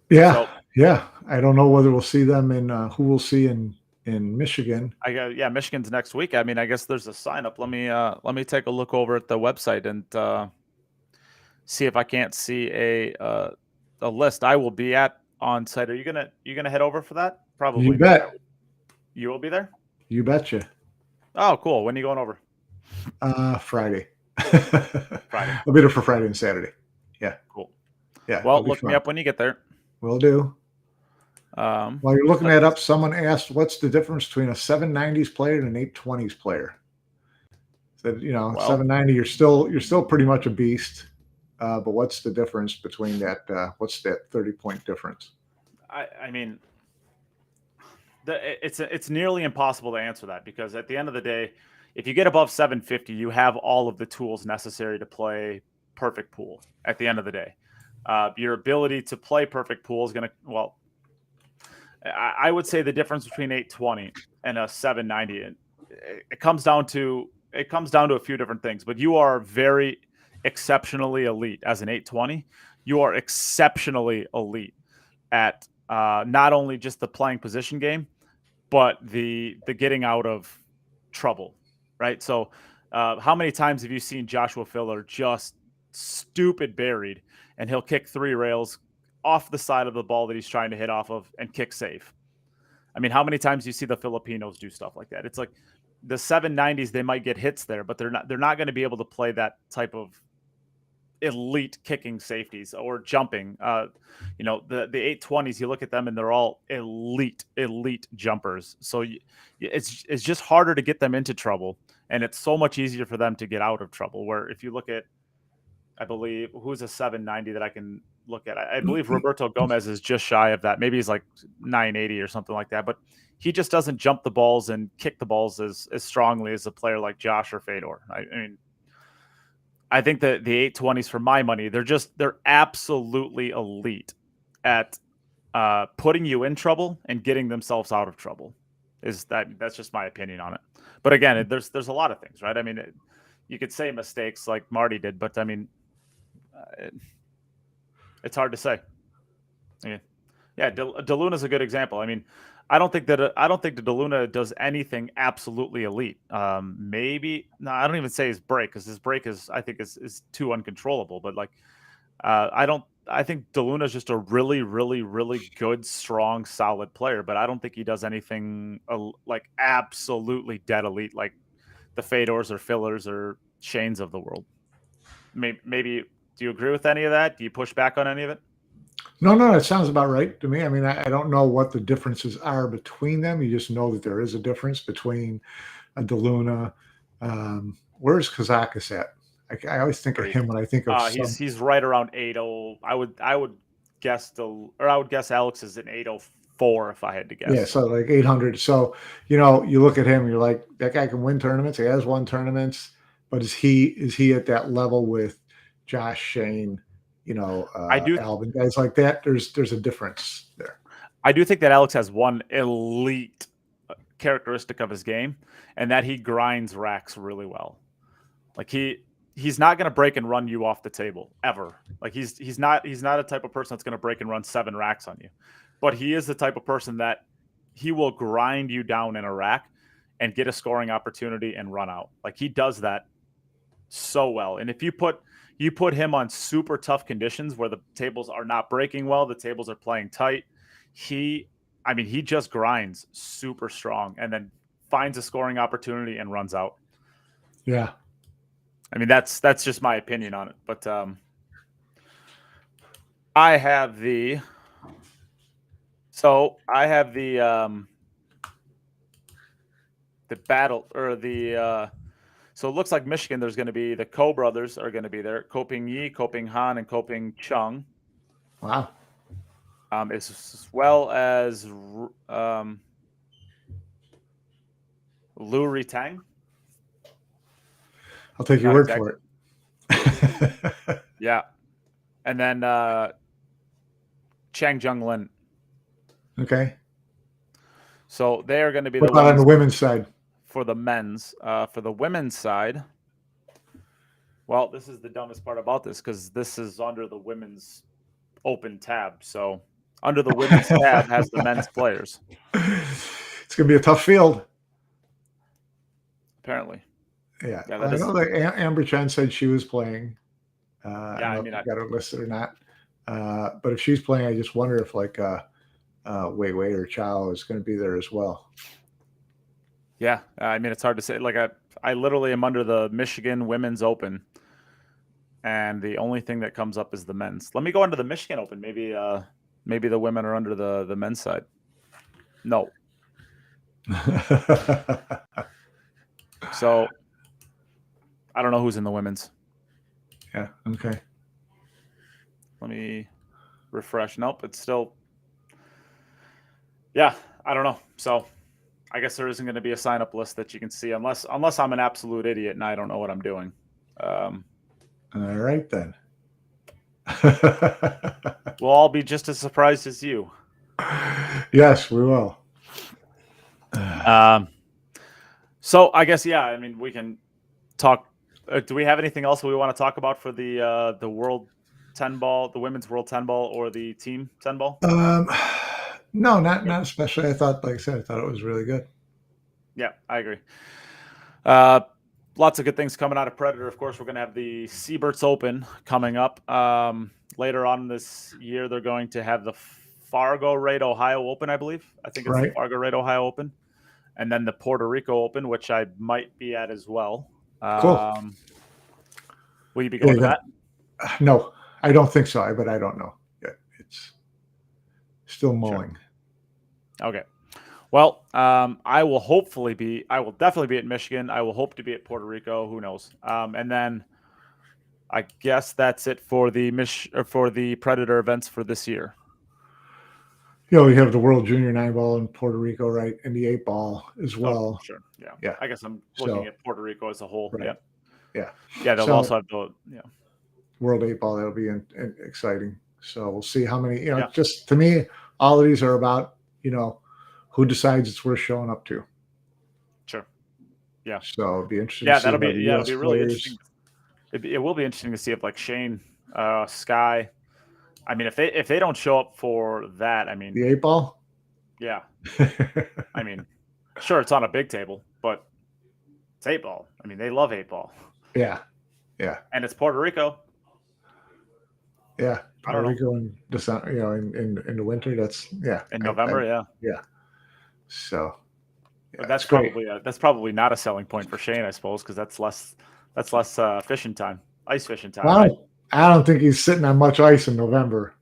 yeah, So yeah. I don't know whether we'll see them in who we'll see in Michigan. yeah, Michigan's next week. I mean, I guess there's a sign up. Let me take a look over at the website and see if I can't see a list. I will be at on site. Are you gonna head over for that? You Probably not. bet. You will be there. You betcha. Oh, cool. When are you going over? Friday. Friday. I'll be there for Friday and Saturday. Yeah, Cool. yeah. It'll Well, be look me fun. up when you get there. Will do. Um, While you're looking but that up, someone asked, "What's the difference between a 790s player and an 820s player?" Said, well, 790, you're still pretty much a beast. But what's the difference between that? What's that 30-point difference? I mean, it's nearly impossible to answer that because at the end of the day, if you get above 750, you have all of the tools necessary to play perfect pool. At the end of the day, your ability to play perfect pool is going to I would say the difference between 820 and a 790, it comes down to a few different things. But you are very exceptionally elite as an 820. You are exceptionally elite at not only just the playing position game, but the getting out of trouble, right? So, how many times have you seen Joshua Filler just stupid buried, and he'll kick 3 rails off the side of the ball that he's trying to hit off of and kick safe? I mean, how many times do you see the Filipinos do stuff like that? It's like the 790s, they might get hits there, but they're not going to be able to play that type of elite kicking safeties or jumping. The 820s, you look at them and they're all elite jumpers. So it's just harder to get them into trouble, and it's so much easier for them to get out of trouble. Where if you look at, I believe, who's a 790 that I can look at? I believe Roberto Gomez is just shy of that. Maybe he's like 980 or something like that. But he just doesn't jump the balls and kick the balls as strongly as a player like Josh or Fedor. I mean, I think that the 820s, for my money, they're absolutely elite at putting you in trouble and getting themselves out of trouble. That's just my opinion on it. But again, there's a lot of things, right? I mean, you could say mistakes like Marty did, but I mean, it's hard to say. I mean, yeah, DeLuna's a good example. I mean, I don't think that DeLuna does anything absolutely elite. Maybe no, I don't even say his break, because his break I think is too uncontrollable. But like, I don't. I think DeLuna is just a really, really, really good, strong, solid player. But I don't think he does anything like absolutely dead elite, like the Fedors or Fillers or Shanes of the world. Maybe do you agree with any of that? Do you push back on any of it? No, that sounds about right to me. I mean, I don't know what the differences are between them. You just know that there is a difference between a DeLuna. Where's Kazakis at? I always think of Three. him when I think of some. He's right around 8-0. I would guess Alex is an 804 if I had to guess. Yeah, so like 800. So, you look at him, you're like, that guy can win tournaments. He has won tournaments, but is he at that level with Josh, Shane, I do Alvin, guys like that? There's a difference there. I do think that Alex has one elite characteristic of his game, and that he grinds racks really well. Like he's not going to break and run you off the table ever. Like he's not a type of person that's going to break and run 7 racks on you. But he is the type of person that he will grind you down in a rack and get a scoring opportunity and run out. Like he does that so well. And if you put him on super tough conditions where the tables are not breaking well, the tables are playing tight, he just grinds super strong and then finds a scoring opportunity and runs out. Yeah. I mean, that's just my opinion on it. But I have the battle or the so it looks like Michigan. There's going to be the Ko brothers are going to be there. Koping Yi, Koping Han, and Koping Chung. Wow. As well as Lu Ritang. I'll take your word for it. Yeah. And then Chang Jung-Lin. Okay. So they are going to be what about on the women's side? For the men's. For the women's side, well, this is the dumbest part about this because this is under the women's open tab. So under the women's tab has the men's players. It's going to be a tough field. Apparently. Yeah. I know that Amber Chen said she was playing. I got her listed or not. But if she's playing, I just wonder if like Wei Wei or Chow is going to be there as well. Yeah. I mean, it's hard to say. Like I literally am under the Michigan Women's Open. And the only thing that comes up is the men's. Let me go under the Michigan Open. Maybe the women are under the men's side. No. So I don't know who's in the women's. Yeah. Okay. Let me refresh. Nope. It's still. Yeah. I don't know. So I guess there isn't going to be a sign up list that you can see unless I'm an absolute idiot and I don't know what I'm doing. All right, then. We'll all be just as surprised as you. Yes, we will. So I guess, yeah, I mean, we can talk. Do we have anything else we want to talk about for the World 10 ball, the women's World 10 ball, or the team 10 ball? No, not especially. I thought, like I said, I thought it was really good. Yeah, I agree. Lots of good things coming out of Predator. Of course, we're going to have the Sieberts Open coming up. Later on this year, they're going to have the Fargo Raid Ohio Open, I believe. I think it's the Fargo Raid Ohio Open. And then the Puerto Rico Open, which I might be at as well. Cool. Will you be going to that? No, I don't think so, but I don't know yet. It's still mulling. Sure. Okay. Well, I will definitely be at Michigan. I will hope to be at Puerto Rico. Who knows? And then I guess that's it for the Predator events for this year. We have the World Junior 9 ball in Puerto Rico, right? And the 8 ball as well. Oh, sure. Yeah. I guess I'm looking at Puerto Rico as a whole. Right. Yeah. They'll also have the World 8 ball. That'll be exciting. So we'll see how many. Just to me, all of these are about who decides it's worth showing up to. Sure. Yeah. So it'll be interesting. Yeah, it'll be really interesting. It will be interesting to see if like Shane, Sky. I mean, if they don't show up for that, I mean the 8 ball. Yeah. I mean, sure, it's on a big table, but it's 8 ball. I mean, they love 8 ball. Yeah. And it's Puerto Rico. Yeah, Puerto Rico in December, in the winter. That's in November. Yeah. So Yeah, But it's great. that's probably not a selling point for Shane, I suppose, because that's less fishing time, ice fishing time, right? Well, I don't think he's sitting on much ice in November.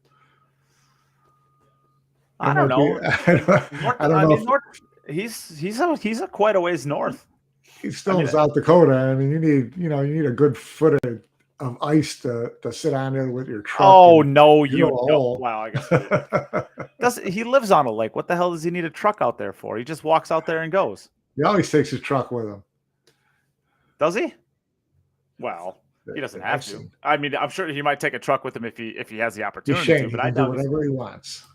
It I don't might be. know. North, I don't I know mean, if North. He's a quite a ways north. he's I still in mean, South Dakota. I mean, you need a good foot of ice to sit on there with your truck oh and no, drill you a don't. hole. Wow, I guess you do. Does he lives on a lake? What the hell does he need a truck out there for? He just walks out there and goes. He always takes his truck with him. Does he? Well, he doesn't That have I've to. seen. I mean, I'm sure he might take a truck with him if he has the He's opportunity to, Shane. but He I can do doubt he's. whatever he wants.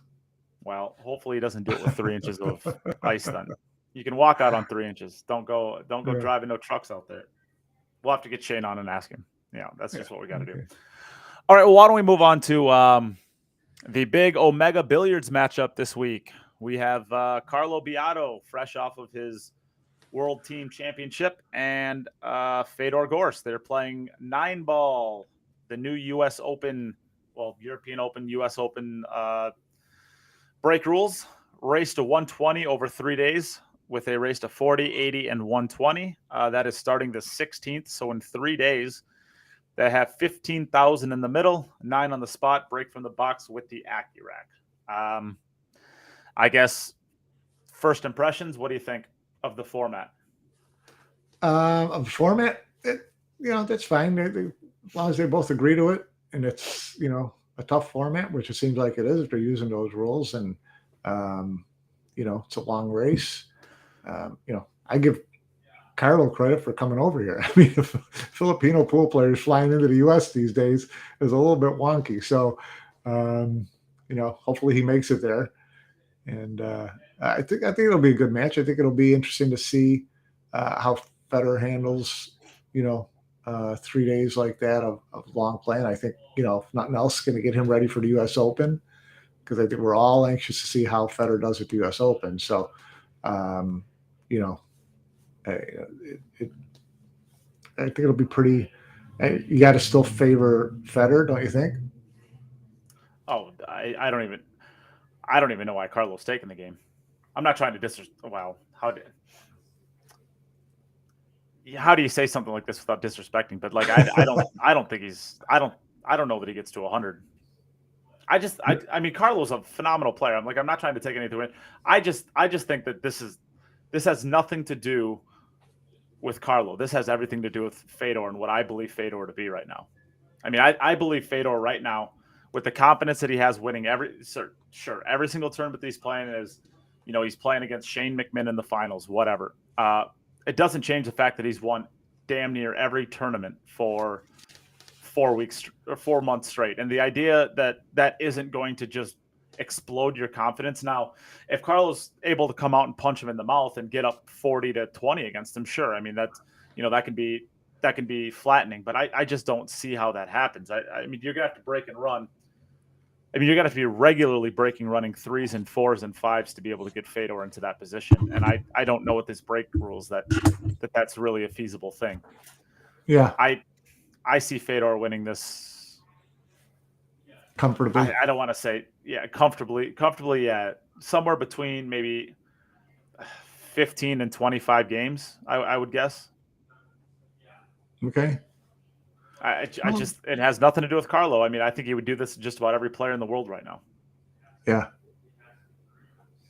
Well, hopefully he doesn't do it with 3 inches of ice. Then you can walk out on 3 inches. Don't go Yeah. driving no trucks out there. We'll have to get Shane on and ask him. Yeah, that's Yeah. just what we got to do. Okay. All right. Well, why don't we move on to the big Omega Billiards matchup this week? We have Carlo Biado, fresh off of his World Team Championship, and Fedor Gorst. They're playing 9-ball, the new U.S. Open, European Open, U.S. Open break rules. Race to 120 over 3 days with a race to 40, 80, and 120. That is starting the 16th. So in 3 days, they have 15,000 in the middle, 9 on the spot, break from the box with the AccuRack. I guess first impressions, what do you think of the format? Of the format, that's fine. As long as they both agree to it, and it's a tough format, which it seems like it is if they're using those rules, and it's a long race. I give Carlo credit for coming over here. I mean, Filipino pool players flying into the U.S. these days is a little bit wonky. So, hopefully he makes it there. And I think it'll be a good match. I think it'll be interesting to see how Federer handles, 3 days like that of long playing. I think, if nothing else, going to get him ready for the U.S. Open, because I think we're all anxious to see how Federer does at the U.S. Open. So, I think it'll be pretty. You got to still favor Federer, don't you think? Oh, I don't even know why Carlo's taking the game. I'm not trying to how do you say something like this without disrespecting? But like, I don't think I don't know that he gets to 100. I mean, Carlo's a phenomenal player. I'm not trying to take anything away. I just think that this has nothing to do with Carlo. This has everything to do with Fedor and what I believe Fedor to be right now. I mean, I believe Fedor right now, with the confidence that he has winning every single tournament that he's playing is, he's playing against Shane McMahon in the finals, whatever. It doesn't change the fact that he's won damn near every tournament for 4 weeks or 4 months straight. And the idea that isn't going to just explode your confidence. Now, if Carlo's able to come out and punch him in the mouth and get up 40-20 against him, sure. I mean, that's, that can be flattening, but I just don't see how that happens. I mean, you're gonna have to break and run. I mean, you're gonna have to be regularly running 3s and 4s and 5s to be able to get Fedor into that position. And I don't know with this break rules that's really a feasible thing. Yeah, I see Fedor winning this comfortably. I don't want to say comfortably. Yeah, somewhere between maybe 15 and 25 games. I would guess. Okay. I just it has nothing to do with Carlo. I mean, I think he would do this to just about every player in the world right now. Yeah.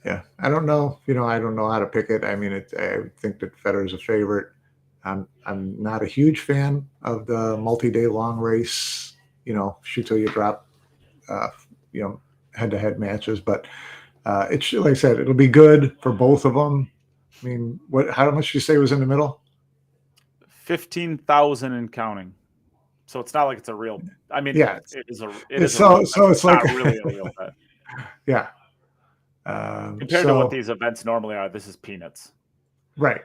Yeah. I don't know. I don't know how to pick it. I mean, I think that Federer's a favorite. I'm not a huge fan of the multi-day long race, shoot till you drop, head-to-head matches. But it's like I said, it'll be good for both of them. I mean, how much did you say was in the middle? 15,000 and counting. So it's not like it's a real. I mean, yeah, it is a. It's like not really a real bet. Yeah. Compared to what these events normally are, this is peanuts. Right.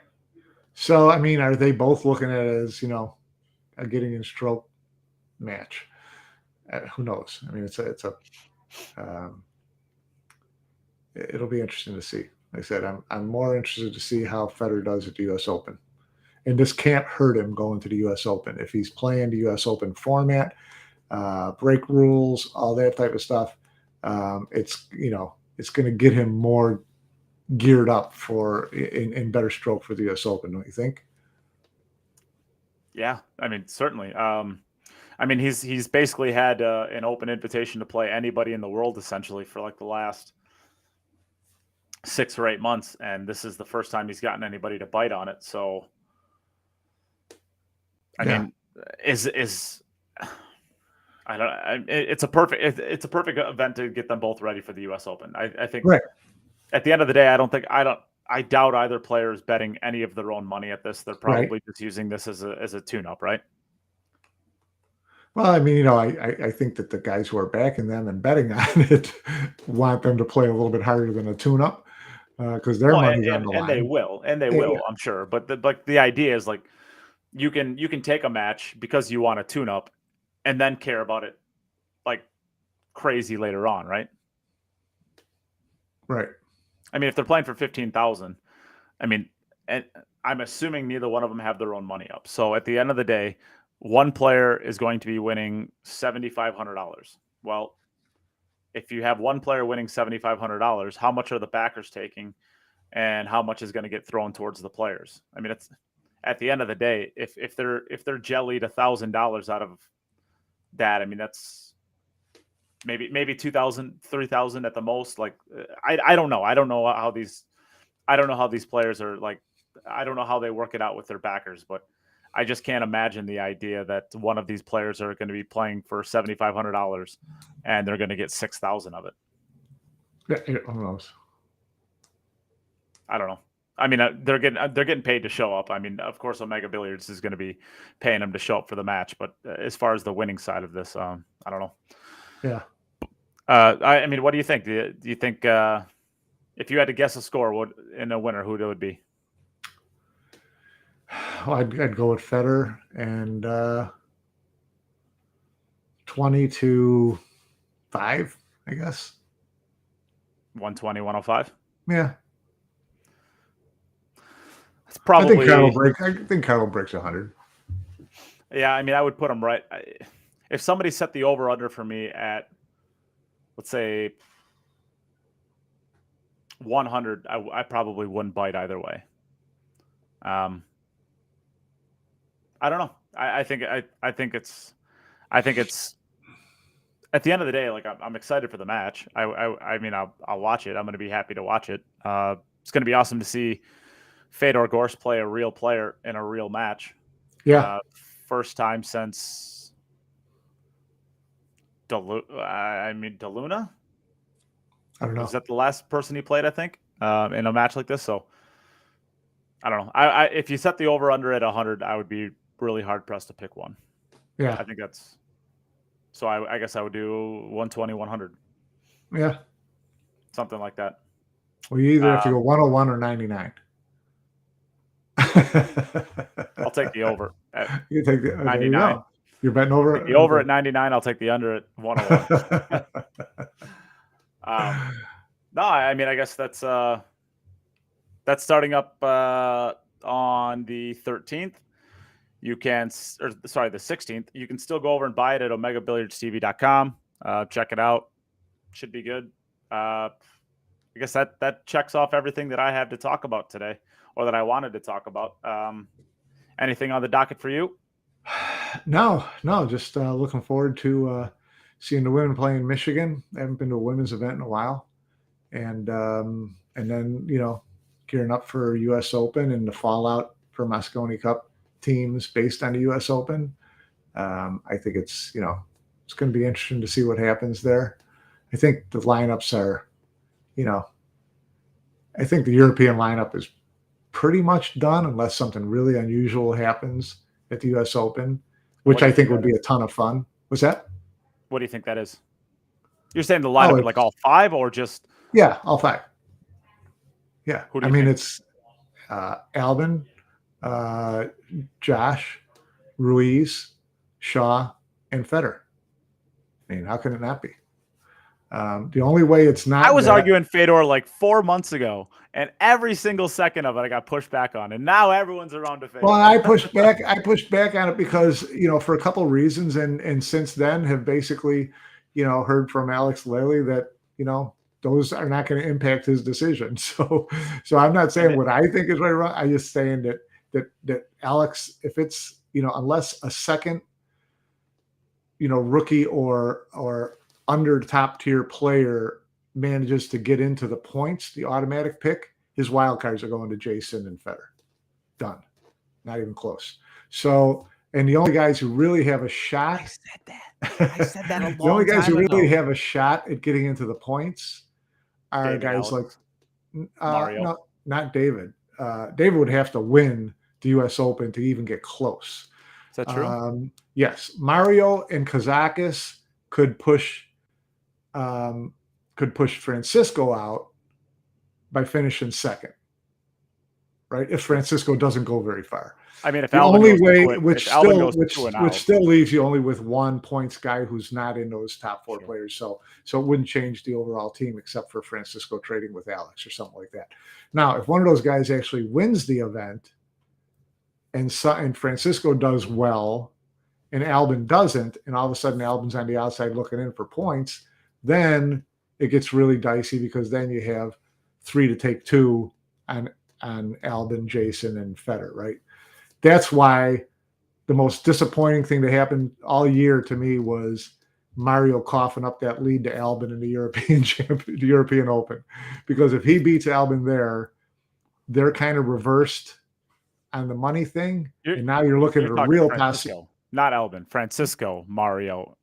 So, I mean, are they both looking at it as, a getting in stroke match? Who knows? I mean, it'll be interesting to see. Like I said, I'm more interested to see how Federer does at the U.S. Open. And this can't hurt him going to the U.S. Open. If he's playing the U.S. Open format, break rules, all that type of stuff, it's going to get him more geared up for in better stroke for the U.S. Open, don't you think? Yeah, I mean, certainly. I mean, he's basically had an open invitation to play anybody in the world essentially for like the last 6 or 8 months, and this is the first time he's gotten anybody to bite on it. So, I mean, is I don't. It's a perfect event to get them both ready for the U.S. Open. I think Right. At the end of the day, I doubt either player is betting any of their own money at this. They're probably just using this as a tune-up, right? Well, I mean, I think that the guys who are backing them and betting on it want them to play a little bit harder than a tune-up because their money's on the line. And they will, I'm sure. But the idea is like you can take a match because you want a tune-up, and then care about it like crazy later on, right? Right. I mean, if they're playing for 15,000, I mean, and I'm assuming neither one of them have their own money up. So at the end of the day, one player is going to be winning $7,500. Well, if you have one player winning $7,500, how much are the backers taking, and how much is going to get thrown towards the players? I mean, it's at the end of the day, if they're jellied $1,000 out of that, I mean, that's maybe 2,000, 3,000 at the most. Like, I don't know. I don't know how these players are like. I don't know how they work it out with their backers, but I just can't imagine the idea that one of these players are going to be playing for $7,500 and they're going to get 6,000 of it. Yeah, who knows? I don't know. I mean, they're getting paid to show up. I mean, of course, Omega Billiards is going to be paying them to show up for the match. But as far as the winning side of this, I don't know. Yeah. I mean, what do you think? Do you think if you had to guess a score in a winner, who it would be? Well, I'd go with Fedor and 20-5, I guess. 120, 105? Yeah. It's probably. I think Carlo breaks 100. Yeah, I mean, I would put him right. If somebody set the over/under for me at, let's say, 100, I probably wouldn't bite either way. I don't know. I think it's at the end of the day, like I'm excited for the match. I mean, I'll watch it. I'm going to be happy to watch it. It's going to be awesome to see Fedor Gorst play a real player in a real match. Yeah. First time since DeLuna. I don't know. Was that the last person he played, I think, in a match like this? So I don't know. If you set the over under at 100, I would be really hard pressed to pick one. Yeah. I think that's. So I guess I would do 120, 100. Yeah. Something like that. Well, you either have to go 101 or 99. I'll take the over. You take the 99. You're betting over? Take the over at 99. I'll take the under at 101. No, I mean, I guess that's starting up on the 13th. You can, the 16th. You can still go over and buy it at omegabilliardstv.com. Check it out. Should be good. I guess that checks off everything that I have to talk about today, or that I wanted to talk about. Anything on the docket for you? No. Just looking forward to seeing the women play in Michigan. I haven't been to a women's event in a while, and then gearing up for U.S. Open and the fallout for Mosconi Cup teams based on the U.S. Open. I think it's going to be interesting to see what happens there. I think the lineups are, I think the European lineup is pretty much done unless something really unusual happens at the U.S. Open, which I think would be a ton of fun. What's that? What do you think that is? You're saying the lineup like all five or just? Yeah, all five. Yeah. Who do you think? It's Albin, Josh, Ruiz, Shaw, and Fedor. I mean, how can it not be? The only way it's not. I was arguing Fedor like 4 months ago, and every single second of it I got pushed back on, and now everyone's around to Fedor. Well, I pushed back on it because for a couple of reasons, and since then have basically heard from Alex Lely that those are not going to impact his decision. So I'm not saying what I think is right or wrong. I'm just saying that Alex, if it's, unless a second, rookie or under top tier player manages to get into the points, the automatic pick, his wild cards are going to Jason and Fedor. Done. Not even close. So, and the only guys who really have a shot. I said that a long time ago. The only guys who really have a shot at getting into the points are David, guys Alex, like Mario. No, not David. David would have to win the U.S. Open to even get close. Is that true? Yes, Mario and Kazakis could push Francisco out by finishing second, right? If Francisco doesn't go very far. I mean, if the Albin only goes way, to it, which if Albin goes which, to an which out, still leaves you only with 1 points guy who's not in those top 4 players. So it wouldn't change the overall team except for Francisco trading with Alex or something like that. Now, if one of those guys actually wins the event and Francisco does well and Albin doesn't, and all of a sudden Albin's on the outside looking in for points, then it gets really dicey because then you have 3 to take 2 on Albin, Jason, and Fedor, right? That's why the most disappointing thing that happened all year to me was Mario coughing up that lead to Albin in the European Open. Because if he beats Albin there, they're kind of reversed on the money thing. And now you're looking at a real possibility. Not Albin, Francisco, Mario.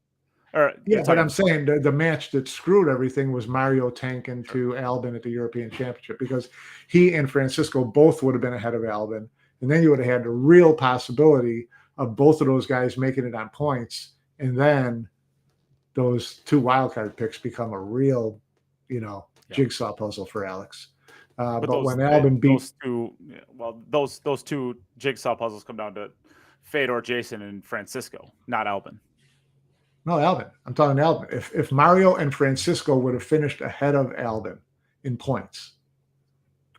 But I'm saying the match that screwed everything was Mario tanking to Albin at the European Championship, because he and Francisco both would have been ahead of Albin. And then you would have had the real possibility of both of those guys making it on points. And then those 2 wildcard picks become a real, jigsaw puzzle for Alex. But when Albin beat those two jigsaw puzzles come down to Fedor, Jason, and Francisco, not Albin. No, Albin. I'm talking Albin. If Mario and Francisco would have finished ahead of Albin in points.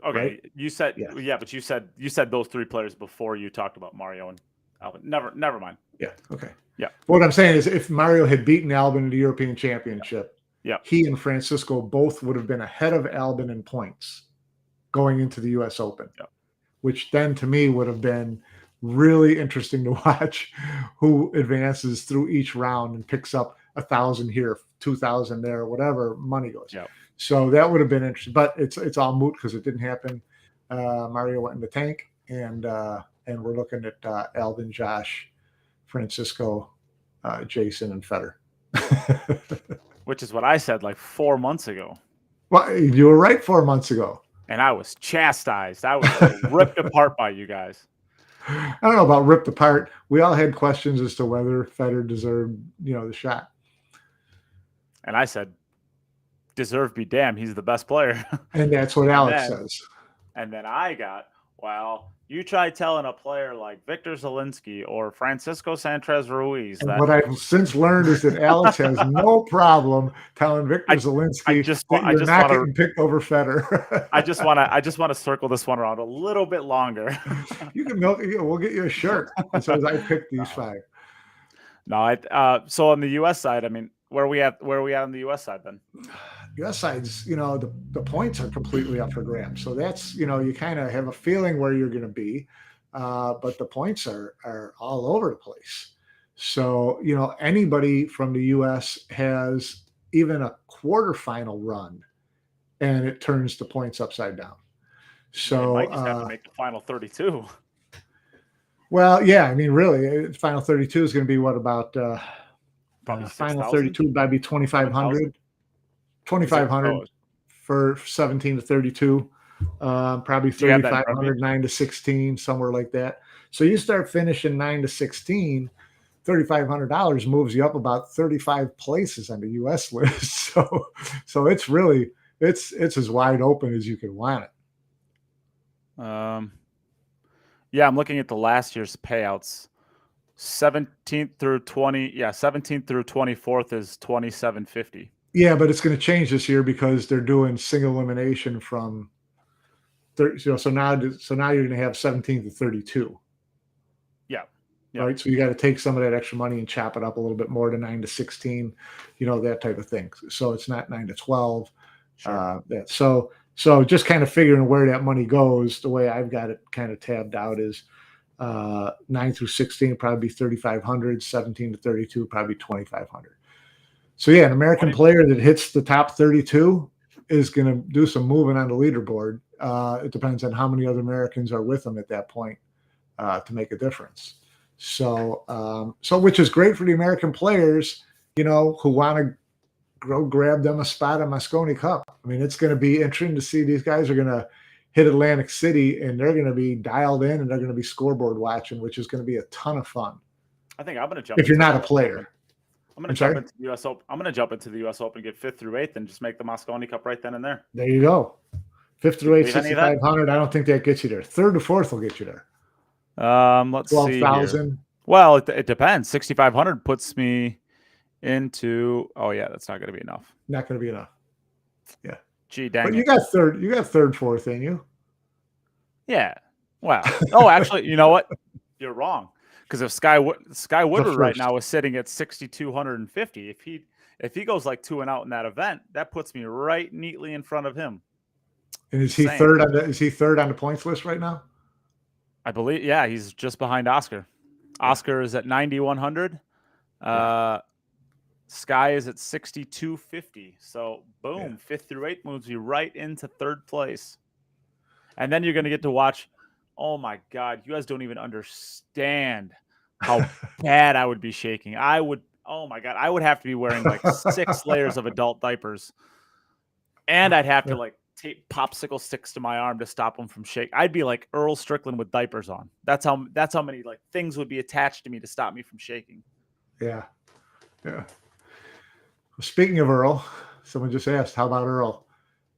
Okay, right? You said but you said those 3 players before you talked about Mario and Albin. Never mind. Yeah. Okay. Yeah. What I'm saying is, if Mario had beaten Albin in the European Championship, he and Francisco both would have been ahead of Albin in points going into the U.S. Open, which then to me would have been really interesting to watch who advances through each round and picks up 1,000 here, 2,000 there, whatever money goes. Yeah. So that would have been interesting, but it's all moot because it didn't happen. Mario went in the tank, and we're looking at Albin, Josh, Francisco, Jason, and Fedor. Which is what I said like 4 months ago. Well, you were right 4 months ago. And I was chastised. I was ripped apart by you guys. I don't know about ripped apart. We all had questions as to whether Fedor deserved, the shot. And I said, deserve be damned. He's the best player. And that's what Alex says. And then I got, well, you try telling a player like Victor Zielinski or Francisco Sanchez-Ruiz. And what I've since learned is that Alex has no problem telling Victor Zielinski that you're not getting picked over Fedor. I just want to circle this one around a little bit longer. You can milk it. We'll get you a shirt that says I picked these 5. No, so on the U.S. side, I mean, where are we at on the U.S. side then? U.S. side's, the points are completely up for grabs. So that's, you kind of have a feeling where you're going to be, but the points are all over the place. So, anybody from the U.S. has even a quarterfinal run, and it turns the points upside down. So Mike just have to make the final 32. Well, yeah, I mean, really, final 32 is going to be what about probably final 32 would be 2,500. 2,500 for 17 to 32, probably 3,500, 9 to 16, somewhere like that. So you start finishing 9 to 16, $3,500 moves you up about 35 places on the U.S. list. So it's really it's as wide open as you could want it. Yeah, I'm looking at the last year's payouts. 17th through 24th is $2,750. Yeah, but it's going to change this year because they're doing single elimination from 30. So now you're going to have 17 to 32. Yeah. Right. So you got to take some of that extra money and chop it up a little bit more to 9 to 16, that type of thing. So it's not 9 to 12. Sure. So just kind of figuring where that money goes, the way I've got it kind of tabbed out is 9 through 16 probably 3,500, 17 to 32 probably 2,500. So yeah, an American player that hits the top 32 is going to do some moving on the leaderboard. It depends on how many other Americans are with them at that point to make a difference. So which is great for the American players, who want to go grab them a spot on Mosconi Cup. I mean, it's going to be interesting to see. These guys are going to hit Atlantic City, and they're going to be dialed in, and they're going to be scoreboard watching, which is going to be a ton of fun. I think I'm going to jump. If you're not a player, I'm going to jump into the U.S. Open. I'm going to jump into the U.S. Open, get 5th through 8th, and just make the Mosconi Cup right then and there. There you go. 5th through 8th, 6,500. I don't think that gets you there. 3rd to 4th will get you there. Let's 12,000. Well, it depends. 6,500 puts me into. Oh yeah, that's not going to be enough. Not going to be enough. Yeah. Gee, dang. But you got third, 4th in you. Yeah. Wow. Oh, actually, you know what? You're wrong. Because if Sky Woodward right now is sitting at 6,250, if he goes like 2 and out in that event, that puts me right neatly in front of him. And is he third on the points list right now? I believe, yeah, he's just behind Oscar. Oscar is at 9,100. Sky is at 6,250. So boom, 5th through 8th moves you right into 3rd place. And then you're going to get to watch. Oh my God, you guys don't even understand how bad I would be shaking. Oh my God, I would have to be wearing like 6 layers of adult diapers. And I'd have to like tape popsicle sticks to my arm to stop them from shaking. I'd be like Earl Strickland with diapers on. That's how many like things would be attached to me to stop me from shaking. Yeah. Yeah. Well, speaking of Earl, someone just asked, how about Earl?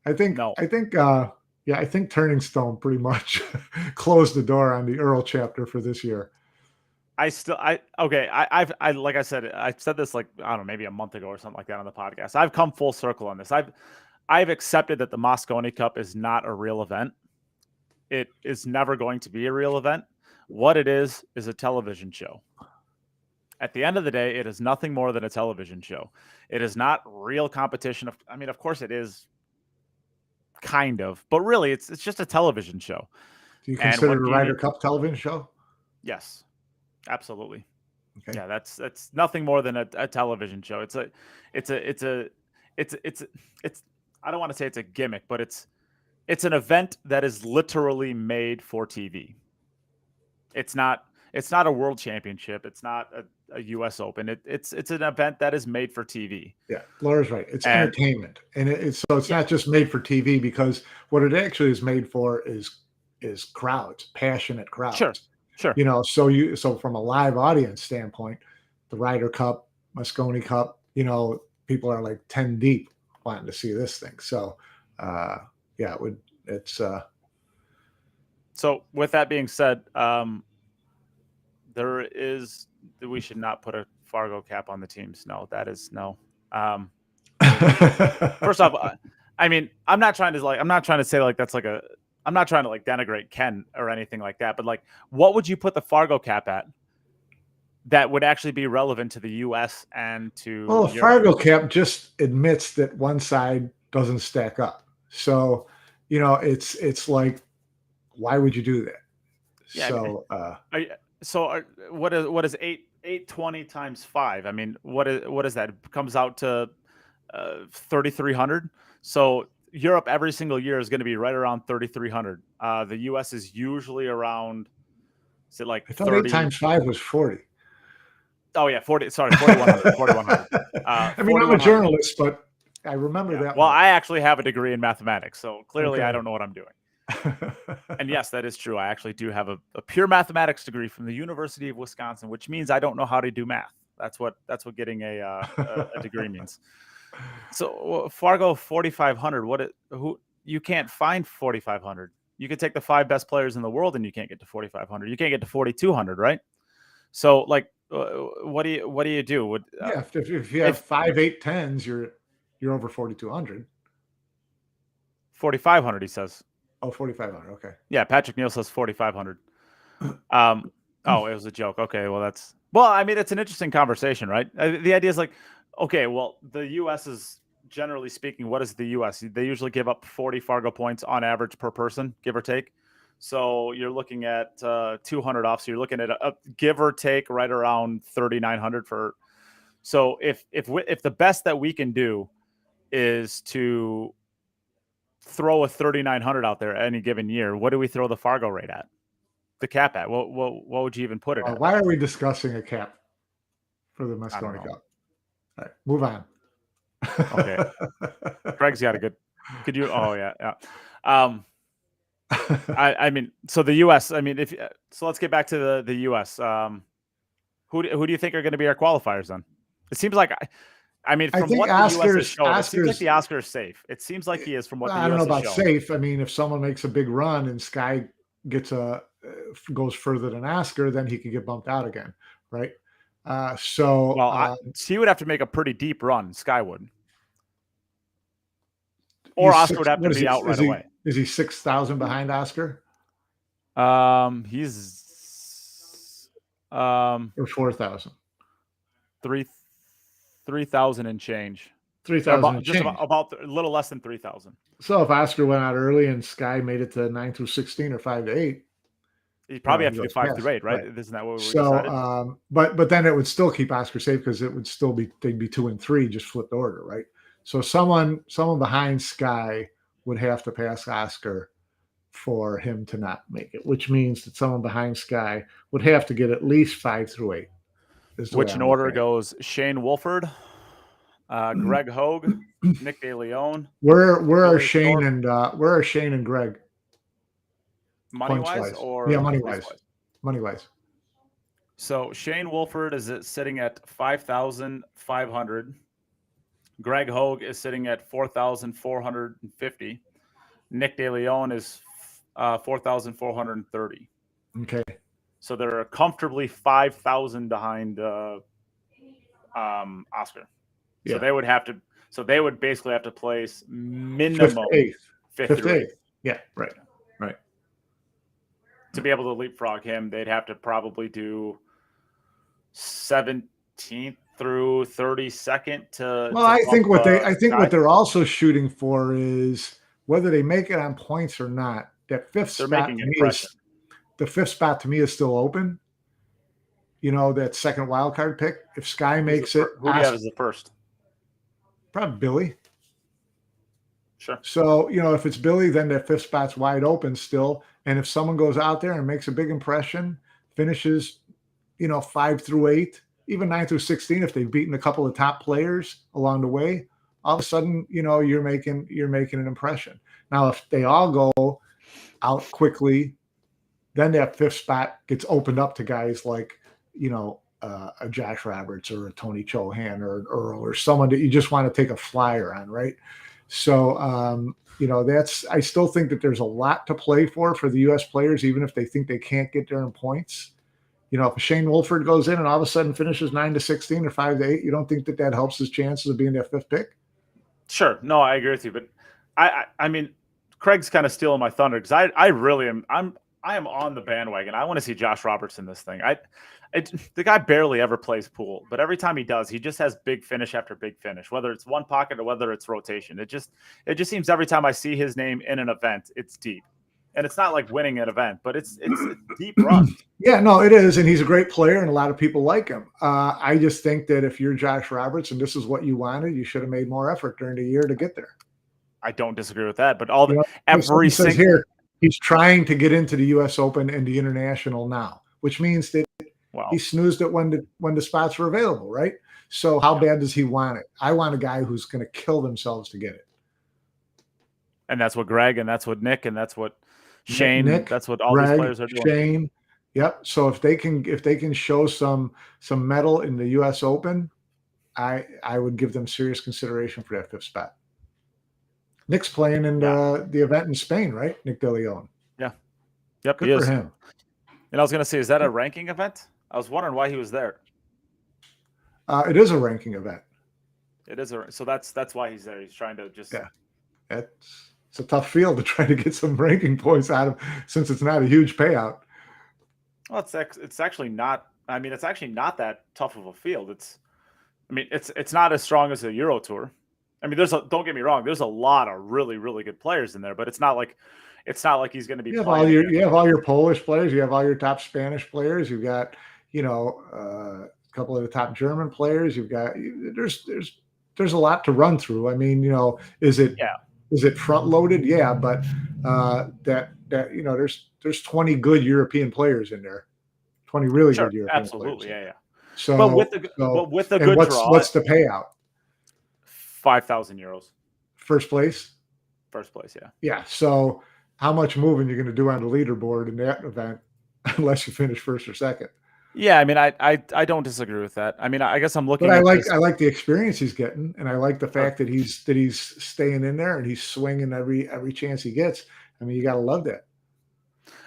I think Turning Stone pretty much closed the door on the Earl chapter for this year. Like I said, I said this like, I don't know, maybe a month ago or something like that on the podcast. I've come full circle on this. I've accepted that the Mosconi Cup is not a real event. It is never going to be a real event. What it is a television show. At the end of the day, it is nothing more than a television show. It is not real competition. I mean, of course it is kind of, but really it's just a television show. Do you consider the Ryder Cup television show? Yes, absolutely. Okay. Yeah, that's nothing more than a television show. It's I don't want to say it's a gimmick, but it's an event that is literally made for TV. It's not a world championship. It's not a U.S. Open. It's an event that is made for TV. Yeah, Laura's right. It's entertainment, and it's not just made for TV, because what it actually is made for is crowds, passionate crowds. Sure. So from a live audience standpoint, the Ryder Cup, Mosconi Cup, people are like 10 deep wanting to see this thing. So, So with that being said, we should not put a Fargo cap on the teams. No, that is no. First off, I mean, I'm not trying to say like that's like I'm not trying to like denigrate Ken or anything like that, but like, what would you put the Fargo cap at that would actually be relevant to the U.S. and to? Well, the Fargo cap just admits that one side doesn't stack up. So, it's like, why would you do that? Yeah, what is 820 times 5? I mean, what is that? It comes out to 3,300. So Europe every single year is going to be right around 3,300. The U.S. is usually around. Is it like I thought 30 times 5 was 40? Oh yeah, 40. Sorry, 4,100. 4,100. I mean, I'm a journalist, but I remember that. Well, I actually have a degree in mathematics, so clearly I don't know what I'm doing. And yes, that is true. I actually do have a pure mathematics degree from the University of Wisconsin, which means I don't know how to do math. That's what getting a degree means. So Fargo 4,500. You can't find 4,500. You could take the 5 best players in the world, and you can't get to 4,500. You can't get to 4,200, right? So like, what do you do? If you have 5, 8, 10s, you're over 4,200. 4,500, he says. Oh, 4,500. Okay. Yeah, Patrick Neal says 4,500. It was a joke. Okay, well, I mean, it's an interesting conversation, right? The idea is like, okay, well, the U.S. is generally speaking, what is the U.S.? They usually give up 40 Fargo points on average per person, give or take. So you're looking at 200 off. So you're looking at a give or take right around 3,900 for. So if the best that we can do is to throw a 3,900 out there any given year, what do we throw the Fargo rate at? The cap at? What would you even put it at? Why are we discussing a cap for the I don't Moscone know. Cup? All right, move on. Okay. Craig's got a good. Could you? Oh yeah, yeah. I mean, so the U.S. I mean, so let's get back to the U.S. Who do you think are going to be our qualifiers then? It seems like I mean, I from think what the U.S. has shown, it seems like Oscar's. the Oscar is safe. It seems like he is from what the I don't U.S. know has about shown. safe. I mean, if someone makes a big run and Sky gets goes further than Oscar, then he could get bumped out again, right? Well, he would have to make a pretty deep run, Sky would, or Oscar would have to be out right away. Is he 6,000 behind Oscar? He's or 4,000, 3,000 and change. 3,000 and just change. about a little less than 3,000. So if Oscar went out early and Sky made it to 9 through 16 or 5 to 8, you probably have to do 5 through 8, right? Isn't that what we decided? But then it would still keep Oscar safe because it would still be they'd be 2 and 3, just flipped order, right? So someone behind Sky would have to pass Oscar for him to not make it, which means that someone behind Sky would have to get at least 5 through 8. Which in order goes Shane Wolford, Greg Hogue, Nick DeLeon. Where are Shane and Greg? Money wise, or money wise. So Shane Wolford is sitting at 5,500. Greg Hogue is sitting at 4,450. Nick DeLeon is 4,430. Okay. So they're comfortably 5,000 behind Oscar. Yeah. So they would have to. So they would basically have to place minimum fifth to eighth. Yeah. Right. To be able to leapfrog him, they'd have to probably do 17th through 32nd to. Well, I think what they're also shooting for is whether they make it on points or not. That fifth spot to me is still open. You know, that second wild card pick. If Sky makes it, who do you have as the first? Probably Billy. Sure. So, you know, if it's Billy, then that fifth spot's wide open still. And if someone goes out there and makes a big impression, finishes, 5 through 8, even 9 through 16, if they've beaten a couple of top players along the way, all of a sudden, you're making an impression. Now, if they all go out quickly, then that fifth spot gets opened up to guys like, a Josh Roberts or a Tony Chohan or an Earl or someone that you just want to take a flyer on, right? So, I still think that there's a lot to play for the U.S. players, even if they think they can't get there in points. If Shane Wolford goes in and all of a sudden finishes 9 to 16 or 5 to 8, you don't think that helps his chances of being that fifth pick? Sure. No, I agree with you. But I mean, Craig's kind of stealing my thunder because I really am. I am on the bandwagon. I want to see Josh Roberts in this thing. The guy barely ever plays pool, but every time he does, he just has big finish after big finish, whether it's one pocket or whether it's rotation. It just seems every time I see his name in an event, it's deep. And it's not like winning an event, but it's deep run. Yeah, no, it is. And he's a great player and a lot of people like him. I just think that if you're Josh Roberts and this is what you wanted, you should have made more effort during the year to get there. I don't disagree with that, but here, he's trying to get into the U.S. Open and the International now, which means that he snoozed it when the spots were available, right? So how bad does he want it? I want a guy who's going to kill themselves to get it. And that's what Greg, and that's what Nick, and that's what Shane. That's what all Greg, these players are doing. Shane, yep. So if they can show some mettle in the U.S. Open, I would give them serious consideration for that fifth spot. Nick's playing in the event in Spain, right? Nick DeLeon. Yeah. Yep. Good for him. And I was going to say, is that a ranking event? I was wondering why he was there. It is a ranking event. It is so that's why he's there. He's trying to just. Yeah. It's a tough field to try to get some ranking points out of, since it's not a huge payout. Well, it's actually not. I mean, it's actually not that tough of a field. It's not as strong as the Euro Tour. I mean, don't get me wrong. There's a lot of really, really good players in there, but it's not like he's going to be playing against. You have all your Polish players, you have all your top Spanish players, you've got a couple of the top German players. You've got there's a lot to run through. I mean, is it Yeah. is it front loaded? Yeah, but there's 20 good European players in there, 20 really Sure, good European absolutely, players. yeah. So, With a and good draw, what's the payout? 5,000 euros. First place. First place, yeah. Yeah. So, how much moving you're going to do on the leaderboard in that event, unless you finish first or second? Yeah, I mean, I don't disagree with that. I mean, I guess I'm looking. But at I like the experience he's getting, and I like the fact that he's staying in there and he's swinging every chance he gets. I mean, you got to love that.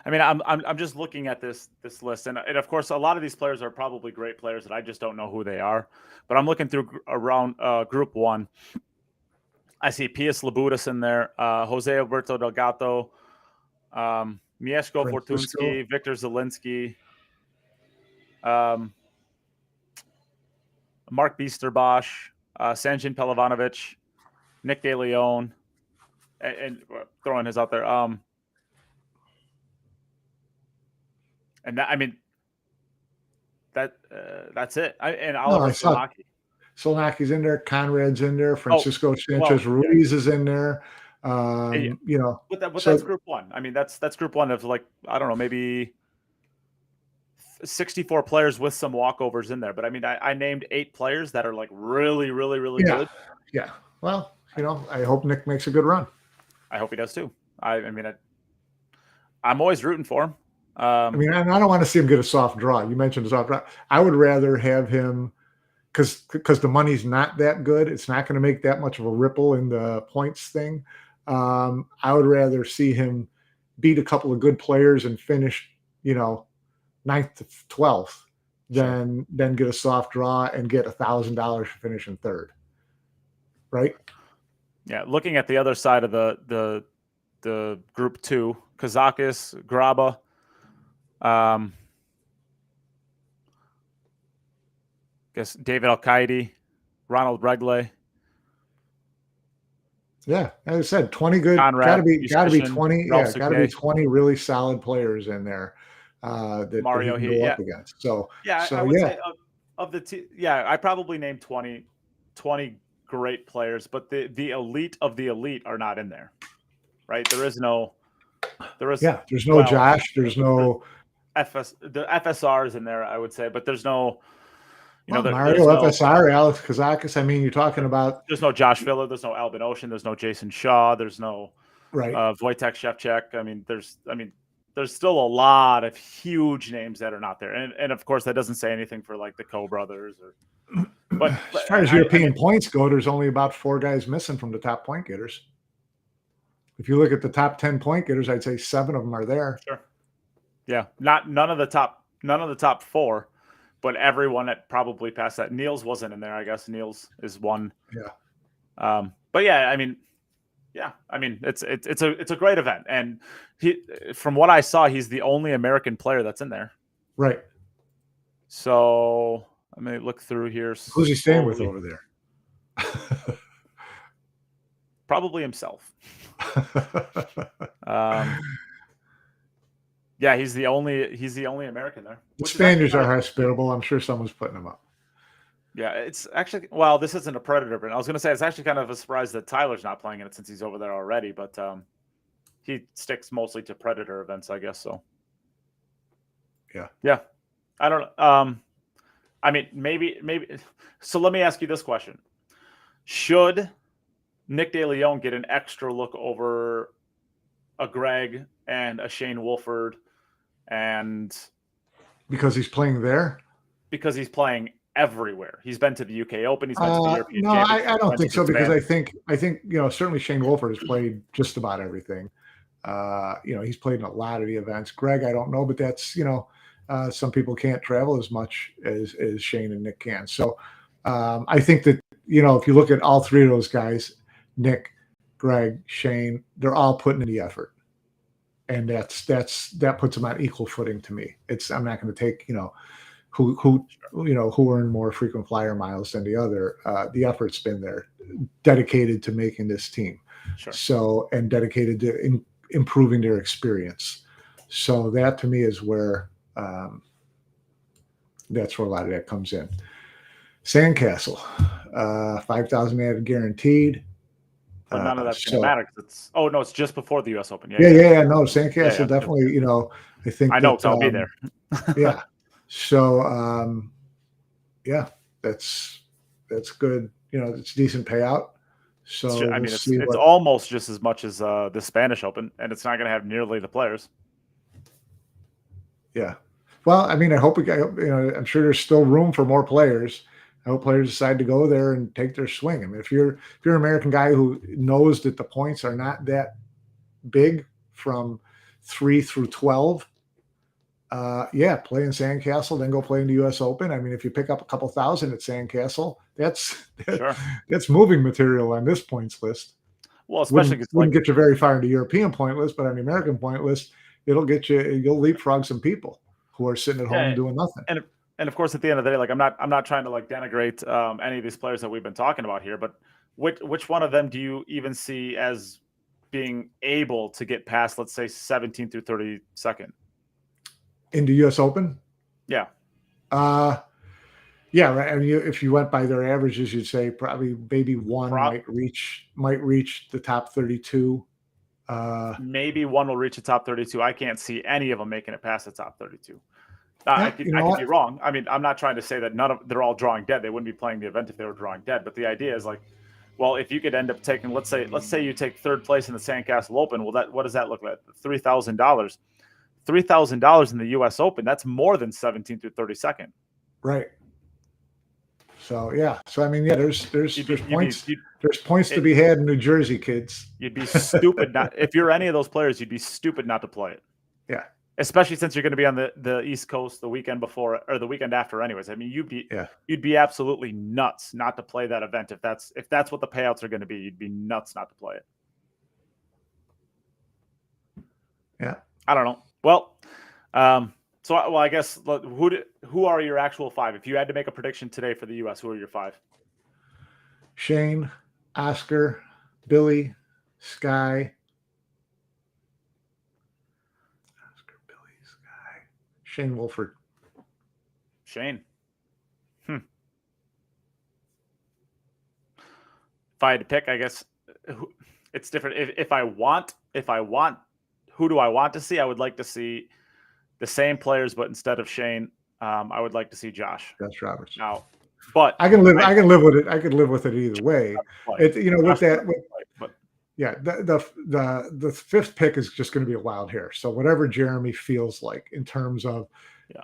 I mean, I'm just looking at this list, and of course, a lot of these players are probably great players that I just don't know who they are. But I'm looking through around Group 1. I see Pius Labudas in there, Jose Alberto Delgado, Mieszko Fortunski, Victor Zielinski, Mark Biesterbosch, Sanjin Pelovanovic, Nick De Leon, and throwing his out there. And that, I mean, that's it. And Oliver Solnacki. Solnacki's in there. Conrad's in there. Francisco Sanchez Ruiz is in there. But that's Group 1. I mean, that's Group 1 of, like, I don't know, maybe 64 players with some walkovers in there. But I mean, I named 8 players that are like really, really, really good. Yeah. Well, I hope Nick makes a good run. I hope he does too. I mean, I'm always rooting for him. I mean, I don't want to see him get a soft draw. You mentioned a soft draw. I would rather have him because the money's not that good. It's not going to make that much of a ripple in the points thing. I would rather see him beat a couple of good players and finish, 9th to 12th than get a soft draw and get $1,000 for finishing third. Right? Yeah. Looking at the other side of the Group 2, Kazakis, Graba. Guess David Al-Qaidi, Ronald Regley. Yeah, as I said, 20 good. Got to be 20. Yeah, got to be 20 really solid players in there that Mario he can go up against. So I would say of the I probably named 20 great players, but the elite of the elite are not in there, right? There's no Josh. There's no the FSRs in there, I would say, but there's no. Mario, FSR, Alex Kazakis. I mean, you're talking about. There's no Josh Filler. There's no Albin Ocean. There's no Jason Shaw. There's no Wojtek Shevchuk. I mean, there's still a lot of huge names that are not there, and of course that doesn't say anything for like the Coe brothers or. But as far as European points go, there's only about 4 guys missing from the top point getters. If you look at the top 10 point getters, I'd say 7 of them are there. Sure. Yeah, none of the top 4. But everyone that probably passed that. Niels wasn't in there, I guess. Niels is one. Yeah. But yeah, I mean, it's a great event, and from what I saw, he's the only American player that's in there. Right. So let me look through here. Who's he staying with over there? Probably himself. Yeah, he's the only American there. The Spaniards are hospitable. I'm sure someone's putting them up. Yeah, it's actually this isn't a Predator event. I was going to say it's actually kind of a surprise that Tyler's not playing in it since he's over there already, but he sticks mostly to Predator events, I guess so. Yeah. I don't know. I mean, maybe. So let me ask you this question: should Nick De Leon get an extra look over a Greg and a Shane Wolford? And because he's playing there? Because he's playing everywhere. He's been to the UK Open. He's been to the European Championship. I don't think so, because I think certainly Shane Wolford has played just about everything. He's played in a lot of the events. Greg, I don't know, but that's some people can't travel as much as Shane and Nick can. So I think that if you look at all 3 of those guys, Nick, Greg, Shane, they're all putting in the effort. And that puts them on equal footing to me. I'm not going to take who earn more frequent flyer miles than the other. The effort's been there. dedicated to making this team. Sure. So, and dedicated to improving their experience. So that to me is where that's where a lot of that comes in. Sandcastle, 5,000 added guaranteed. But none of that's going to matter because it's just before the U.S. Open. No, Sandcastle definitely. You know, I think I know because I'll be there. Yeah. So, yeah, that's good. You know, it's decent payout. So I mean, it's almost just as much as the Spanish Open, and it's not going to have nearly the players. Yeah. Well, I mean, I hope I'm sure there's still room for more players. I hope players decide to go there and take their swing. I mean, if you're an American guy who knows that the points are not that big from 3 through 12, play in Sandcastle, then go play in the U.S. Open. I mean, if you pick up a couple thousand at Sandcastle, that's moving material on this points list. Well, especially because wouldn't get you very far in the European point list, but on the American point list, you'll leapfrog some people who are sitting at home doing nothing. And of course, at the end of the day, like I'm not trying to like denigrate any of these players that we've been talking about here, but which one of them do you even see as being able to get past, let's say, 17th through 32nd in the U.S. Open? Yeah. Yeah, right. I mean, if you went by their averages, you'd say probably maybe one might reach the top 32. Maybe one will reach the top 32. I can't see any of them making it past the top 32. I could be wrong. I mean, I'm not trying to say that they're all drawing dead. They wouldn't be playing the event if they were drawing dead. But the idea is like, well, if you could end up taking, let's say you take third place in the Sandcastle Open. Well, what does that look like? $3,000. $3,000 in the U.S. Open. That's more than 17th through 32nd. Right. So yeah. So I mean, yeah. There's points. There's points to be had in New Jersey, kids. You'd be stupid if you're any of those players. You'd be stupid not to play it. Yeah. Especially since you're going to be on the East Coast the weekend before or the weekend after, anyways. I mean, you'd be absolutely nuts not to play that event if that's what the payouts are going to be. You'd be nuts not to play it. Yeah. I don't know. Well, I guess who are your actual 5? If you had to make a prediction today for the U.S., who are your 5? Shane, Oscar, Billy, Sky. Shane Wolford. Shane. If I had to pick, I guess it's different. If I want, who do I want to see? I would like to see the same players, but instead of Shane, I would like to see Josh Roberts. Now, but I can live with it. I could live with it either way. The 5th pick is just going to be a wild hair. So whatever Jeremy feels like in terms of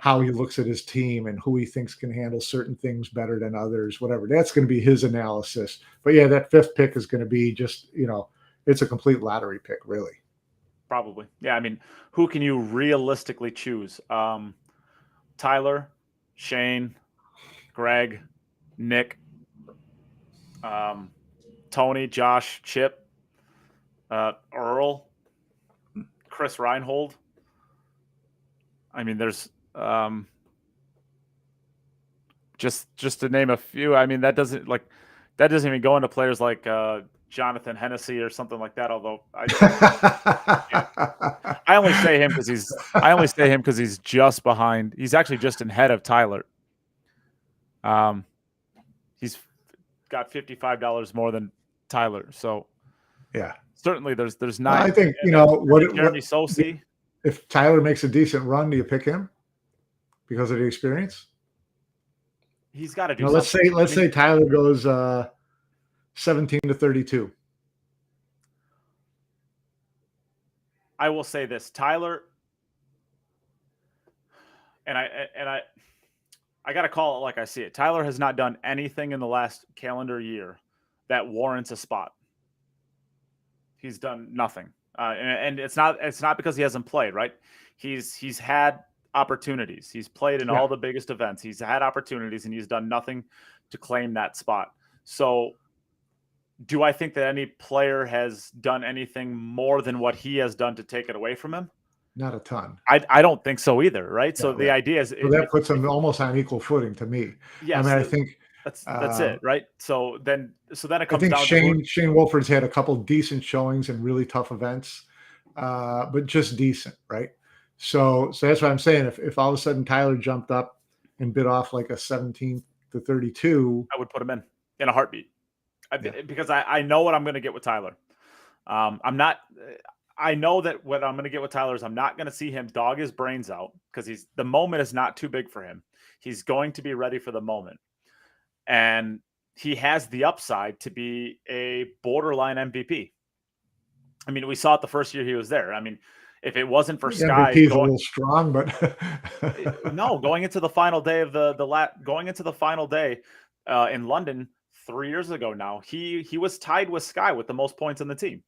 how he looks at his team and who he thinks can handle certain things better than others, whatever, that's going to be his analysis. But yeah, that 5th pick is going to be just, it's a complete lottery pick, really. Probably. Yeah. I mean, who can you realistically choose? Tyler, Shane, Greg, Nick, Tony, Josh, Chip, Earl, Chris Reinhold. I mean, there's just to name a few. I mean, that doesn't even go into players like Jonathan Hennessy or something like that. Although I only say him because he's just behind. He's actually just ahead of Tyler. He's got $55 more than Tyler. So yeah, certainly there's not. I think Jeremy Sosi. If Tyler makes a decent run, do you pick him because of the experience? He's got to do. Let's say Tyler goes 17 to 32. I will say this, Tyler, and I got to call it like I see it. Tyler has not done anything in the last calendar year that warrants a spot. He's done nothing, and it's not because he hasn't played. Right? He's had opportunities. He's played in all the biggest events. He's had opportunities, and he's done nothing to claim that spot. So, do I think that any player has done anything more than what he has done to take it away from him? Not a ton. I don't think so either, right? So the idea is that puts him almost on equal footing to me. Yes, I mean, I think That's it, right? So then it I comes think down to who. Shane Wolford's had a couple decent showings in really tough events, but just decent, right? So that's what I'm saying. If all of a sudden Tyler jumped up and bit off like a 17-32, I would put him in a heartbeat. yeah, Because I know what I'm going to get with Tyler. I'm not. I know that what I'm going to get with Tyler is I'm not going to see him dog his brains out because the moment is not too big for him. He's going to be ready for the moment, and he has the upside to be a borderline MVP. I mean, we saw it the first year he was there. I mean, if it wasn't for Sky MVP is a going, little strong, but no, going into the final day of going into the final day in London 3 years ago now, he was tied with Sky with the most points on the team.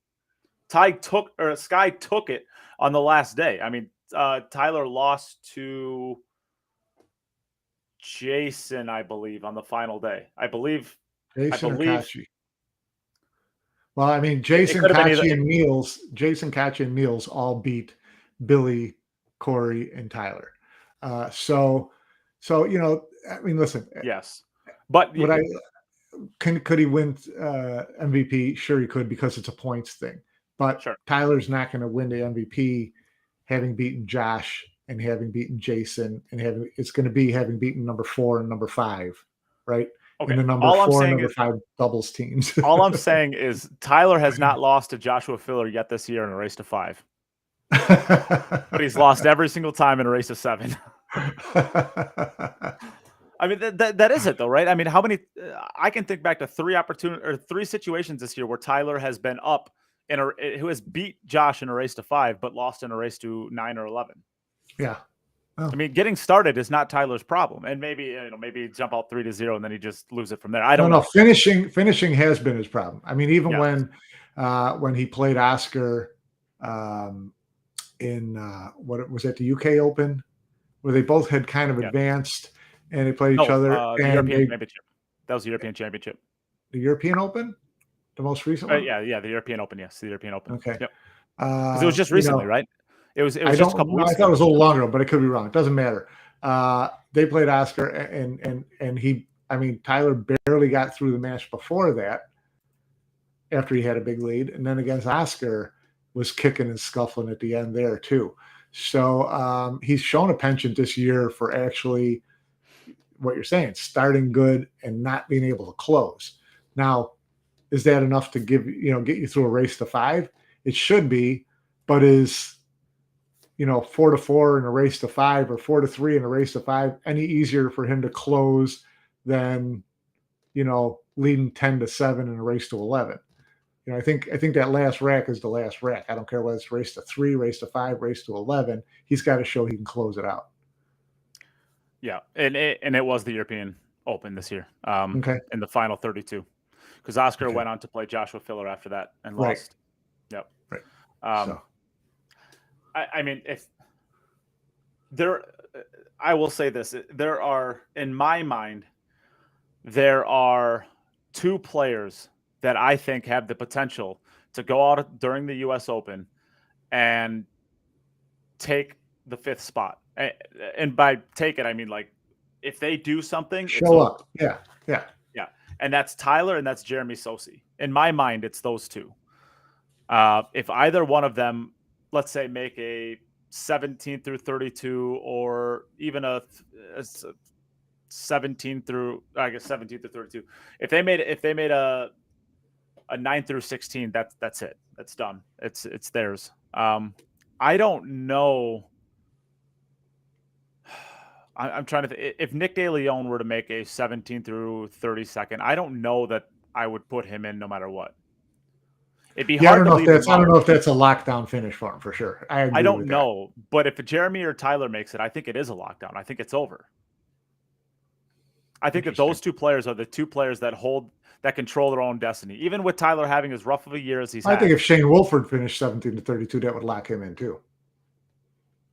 Sky took it on the last day. I mean, Tyler lost to Jason, I believe, on the final day. I believe. Jason or believe Kachi? Well, I mean, it could have been either. Jason, Kachi, and Meals all beat Billy, Corey, and Tyler. So I mean, listen, Yes, but what I could he win MVP? Sure, he could because it's a points thing. But sure. Tyler's not going to win the MVP having beaten Josh and having beaten Jason and it's going to be having beaten number 4 and number 5, right? Okay. In the number All I'm 4 and saying number is 5 doubles teams. all I'm saying is Tyler has not lost to Joshua Filler yet this year in a race to 5, but he's lost every single time in a race to 7. I mean, that is it though, right? I mean, how many? I can think back to three situations this year where Tyler has been up who has beat Josh in a race to 5, but lost in a race to 9 or 11. Yeah. Oh. I mean, getting started is not Tyler's problem, and maybe jump out 3-0 and then he just lose it from there. I don't know. Finishing has been his problem. I mean, even when he played Oscar in what was at the UK Open, where they both had kind of advanced and they played each other. The European Championship. That was the European Championship. The European Open, the most recent one. Yeah, the European Open. Yes, the European Open. Okay. Yep. Because it was just recently, right? It was just a couple weeks ago. I thought it was a little longer, but it could be wrong. It doesn't matter. They played Oscar, and he. I mean, Tyler barely got through the match before that. After he had a big lead, and then against Oscar was kicking and scuffling at the end there too. So he's shown a penchant this year for actually what you're saying, starting good and not being able to close. Now, is that enough to get you through a race to 5? It should be, but is 4-4 in a race to 5 or 4-3 in a race to 5 any easier for him to close than leading 10-7 in a race to 11? I think that last rack is the last rack. I don't care whether it's race to 3, race to 5, race to 11. He's got to show he can close it out. Yeah, and it was the European Open this year. In the final 32, because Oscar went on to play Joshua Filler after that and lost. Yep. Right. I mean, I will say this: there are, in my mind, there are 2 players that I think have the potential to go out during the U.S. Open and take the 5th spot. And by take it, I mean, like, if they do something, show up. Yeah. And that's Tyler and that's Jeremy Sosi. In my mind, it's those 2. If either one of them, let's say, make a 17 through 32 or even a 17 through 32, if they made a 9 through 16, that's it. That's done. It's theirs. I don't know. I'm trying to think. If Nick DeLeon were to make a 17 through 32nd, I don't know that I would put him in no matter what. It'd be hard to leave him out. I don't know if that's a lockdown finish for him for sure. I don't know, but if Jeremy or Tyler makes it, I think it is a lockdown. I think it's over. I think that those 2 players are the 2 players that control their own destiny. Even with Tyler having as rough of a year as he's had. I think if Shane Wolford finished 17-32, that would lock him in too.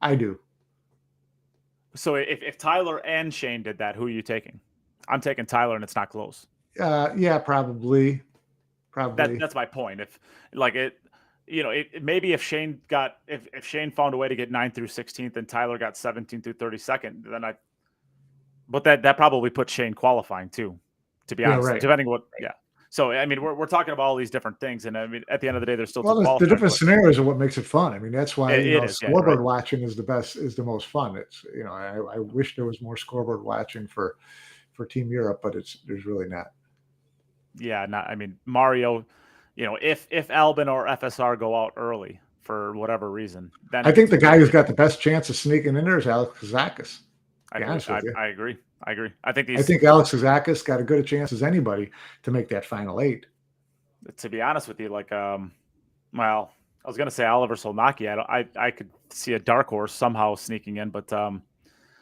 I do. So if Tyler and Shane did that, who are you taking? I'm taking Tyler, and it's not close. Yeah, probably. That's my point. If maybe if Shane found a way to get 9 through 16th and Tyler got 17 through 32nd, then but that probably puts Shane qualifying too. To be Yeah, honest, right. depending what, yeah. So I mean, we're talking about all these different things, and I mean, at the end of the day, there's still two Well, the qualifiers. different But scenarios are what makes it fun. I mean, that's why, it is, yeah, you're right. scoreboard watching is the best, is the most fun. It's, I wish there was more scoreboard watching for Team Europe, but there's really not. Yeah, not. I mean, Mario. If Albin or FSR go out early for whatever reason, then I it think gets the guy really who's got the difficult. best chance of sneaking in there is Alex Kazakis. To I be believe. honest with you, I agree. I agree. I think I think Alex Kazakis got as good a chance as anybody to make that final 8. To be honest with you, like, well, I was gonna say Oliver Solnaki. I could see a dark horse somehow sneaking in, but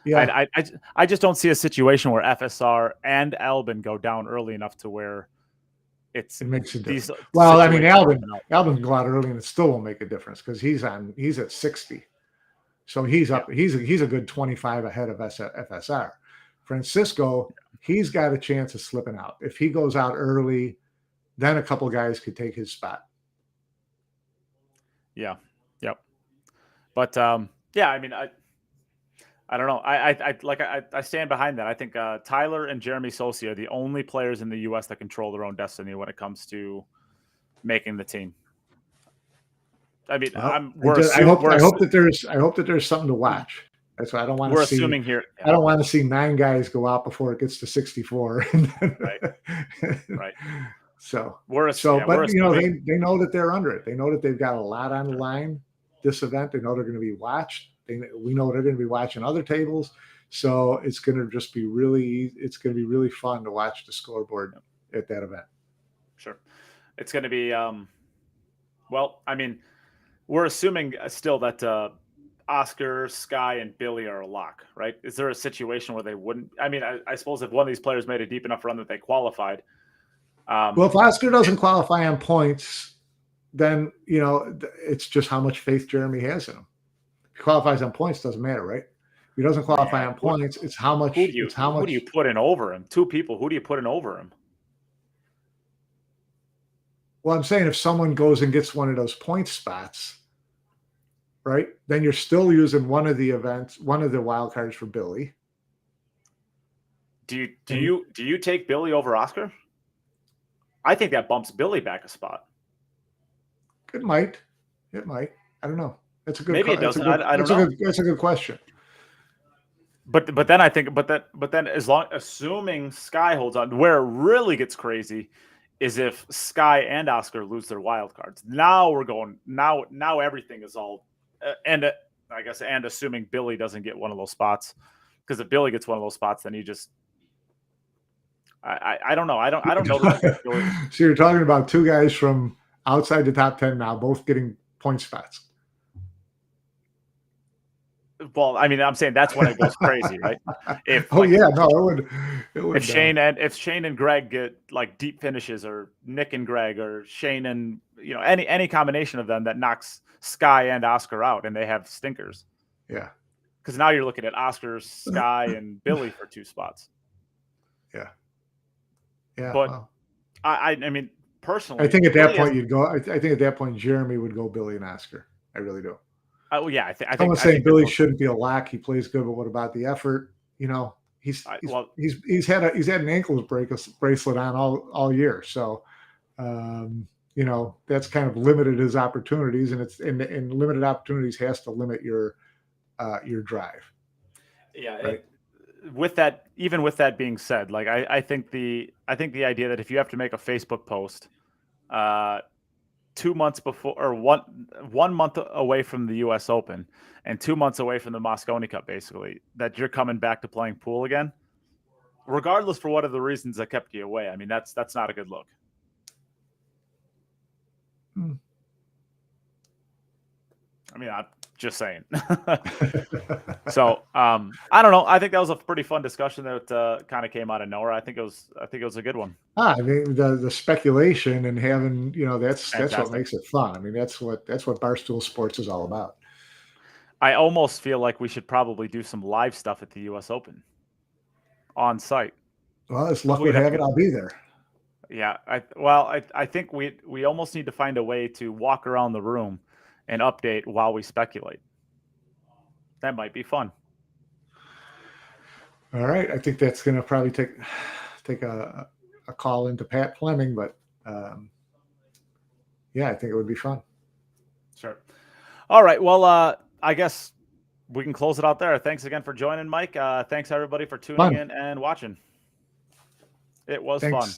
Yeah, I just don't see a situation where FSR and Albin go down early enough to where it's it makes a these difference. Well, I mean, situations open up. Albin can go out early and it still won't make a difference because he's at 60. So he's Yeah, up. He's a good 25 ahead of FSR. Francisco, he's got a chance of slipping out. If he goes out early, then a couple guys could take his spot. yeah, yep. But yeah, I mean, I don't know. I stand behind that. I think Tyler and Jeremy Sosi are the only players in the U.S. that control their own destiny when it comes to making the team. I mean, Well, we're I hope that there's something to watch. That's why I don't want we're to see. assuming here. I don't want to see 9 guys go out before it gets to 64. Right. So, We're but assuming. they know that they're under it. They know that they've got a lot on the line. This event, they know they're going to be watched. We know they're going to be watching other tables. So it's going to just be really fun to watch the scoreboard at that event. Sure, it's going to be. Well, I mean, we're assuming still that Oscar, Sky, and Billy are a lock, right? Is there a situation where they wouldn't? I mean, I suppose if one of these players made a deep enough run that they qualified. Well, if Oscar doesn't qualify on points, then it's just how much faith Jeremy has in him. If he qualifies on points, doesn't matter, right? If he doesn't qualify on points, it's how much. Who do you put in over him? 2 people. Who do you put in over him? Well, I'm saying if someone goes and gets one of those point spots, right, then you're still using one of the wild cards for Billy. Do you take Billy over Oscar? I think that bumps Billy back a spot. It might. I don't know. That's a good. Maybe it doesn't. I don't know. That's a good question. But then I think but then assuming Sky holds on, where it really gets crazy is if Sky and Oscar lose their wild cards. Now we're going. Now everything is all and I guess and assuming Billy doesn't get one of those spots, because if Billy gets one of those spots, then he just. I don't know. I don't know. So you're talking about 2 guys from outside the top 10 now, both getting point spots. Well, I mean, I'm saying that's when it goes crazy, right? If Shane and Greg get like deep finishes, or Nick and Greg, or Shane and any combination of them that knocks Sky and Oscar out, and they have stinkers. Yeah. Because now you're looking at Oscar, Sky, and Billy for 2 spots. Yeah. Yeah. But well, I mean, personally, I think at that point you'd go. I think at that point Jeremy would go Billy and Oscar. I really do. Well, yeah, I think. Someone's saying Billy shouldn't be a lock. He plays good, but what about the effort? He's had an ankle bracelet on all year, so that's kind of limited his opportunities, and limited opportunities has to limit your drive. Yeah. Right? With that being said, like I think the idea that if you have to make a Facebook post 2 months before, or 1 month away from the U.S. Open and 2 months away from the Mosconi Cup, basically, that you're coming back to playing pool again, regardless for what are the reasons that kept you away. I mean, that's not a good look. I mean, I'm just saying. So I don't know. I think that was a pretty fun discussion that kind of came out of nowhere. I think it was a good one. I mean, the speculation and having that's what makes it fun. I mean, that's what Barstool Sports is all about. I almost feel like we should probably do some live stuff at the U.S. Open on site. Well, as luck would have it, I'll be there. Yeah, I think we almost need to find a way to walk around the room and update while we speculate. That might be fun. All right, I think that's going to probably take a call into Pat Fleming, but yeah, I think it would be fun. Sure. All right. Well, I guess we can close it out there. Thanks again for joining, Mike. Thanks everybody for tuning in and watching. It was fun.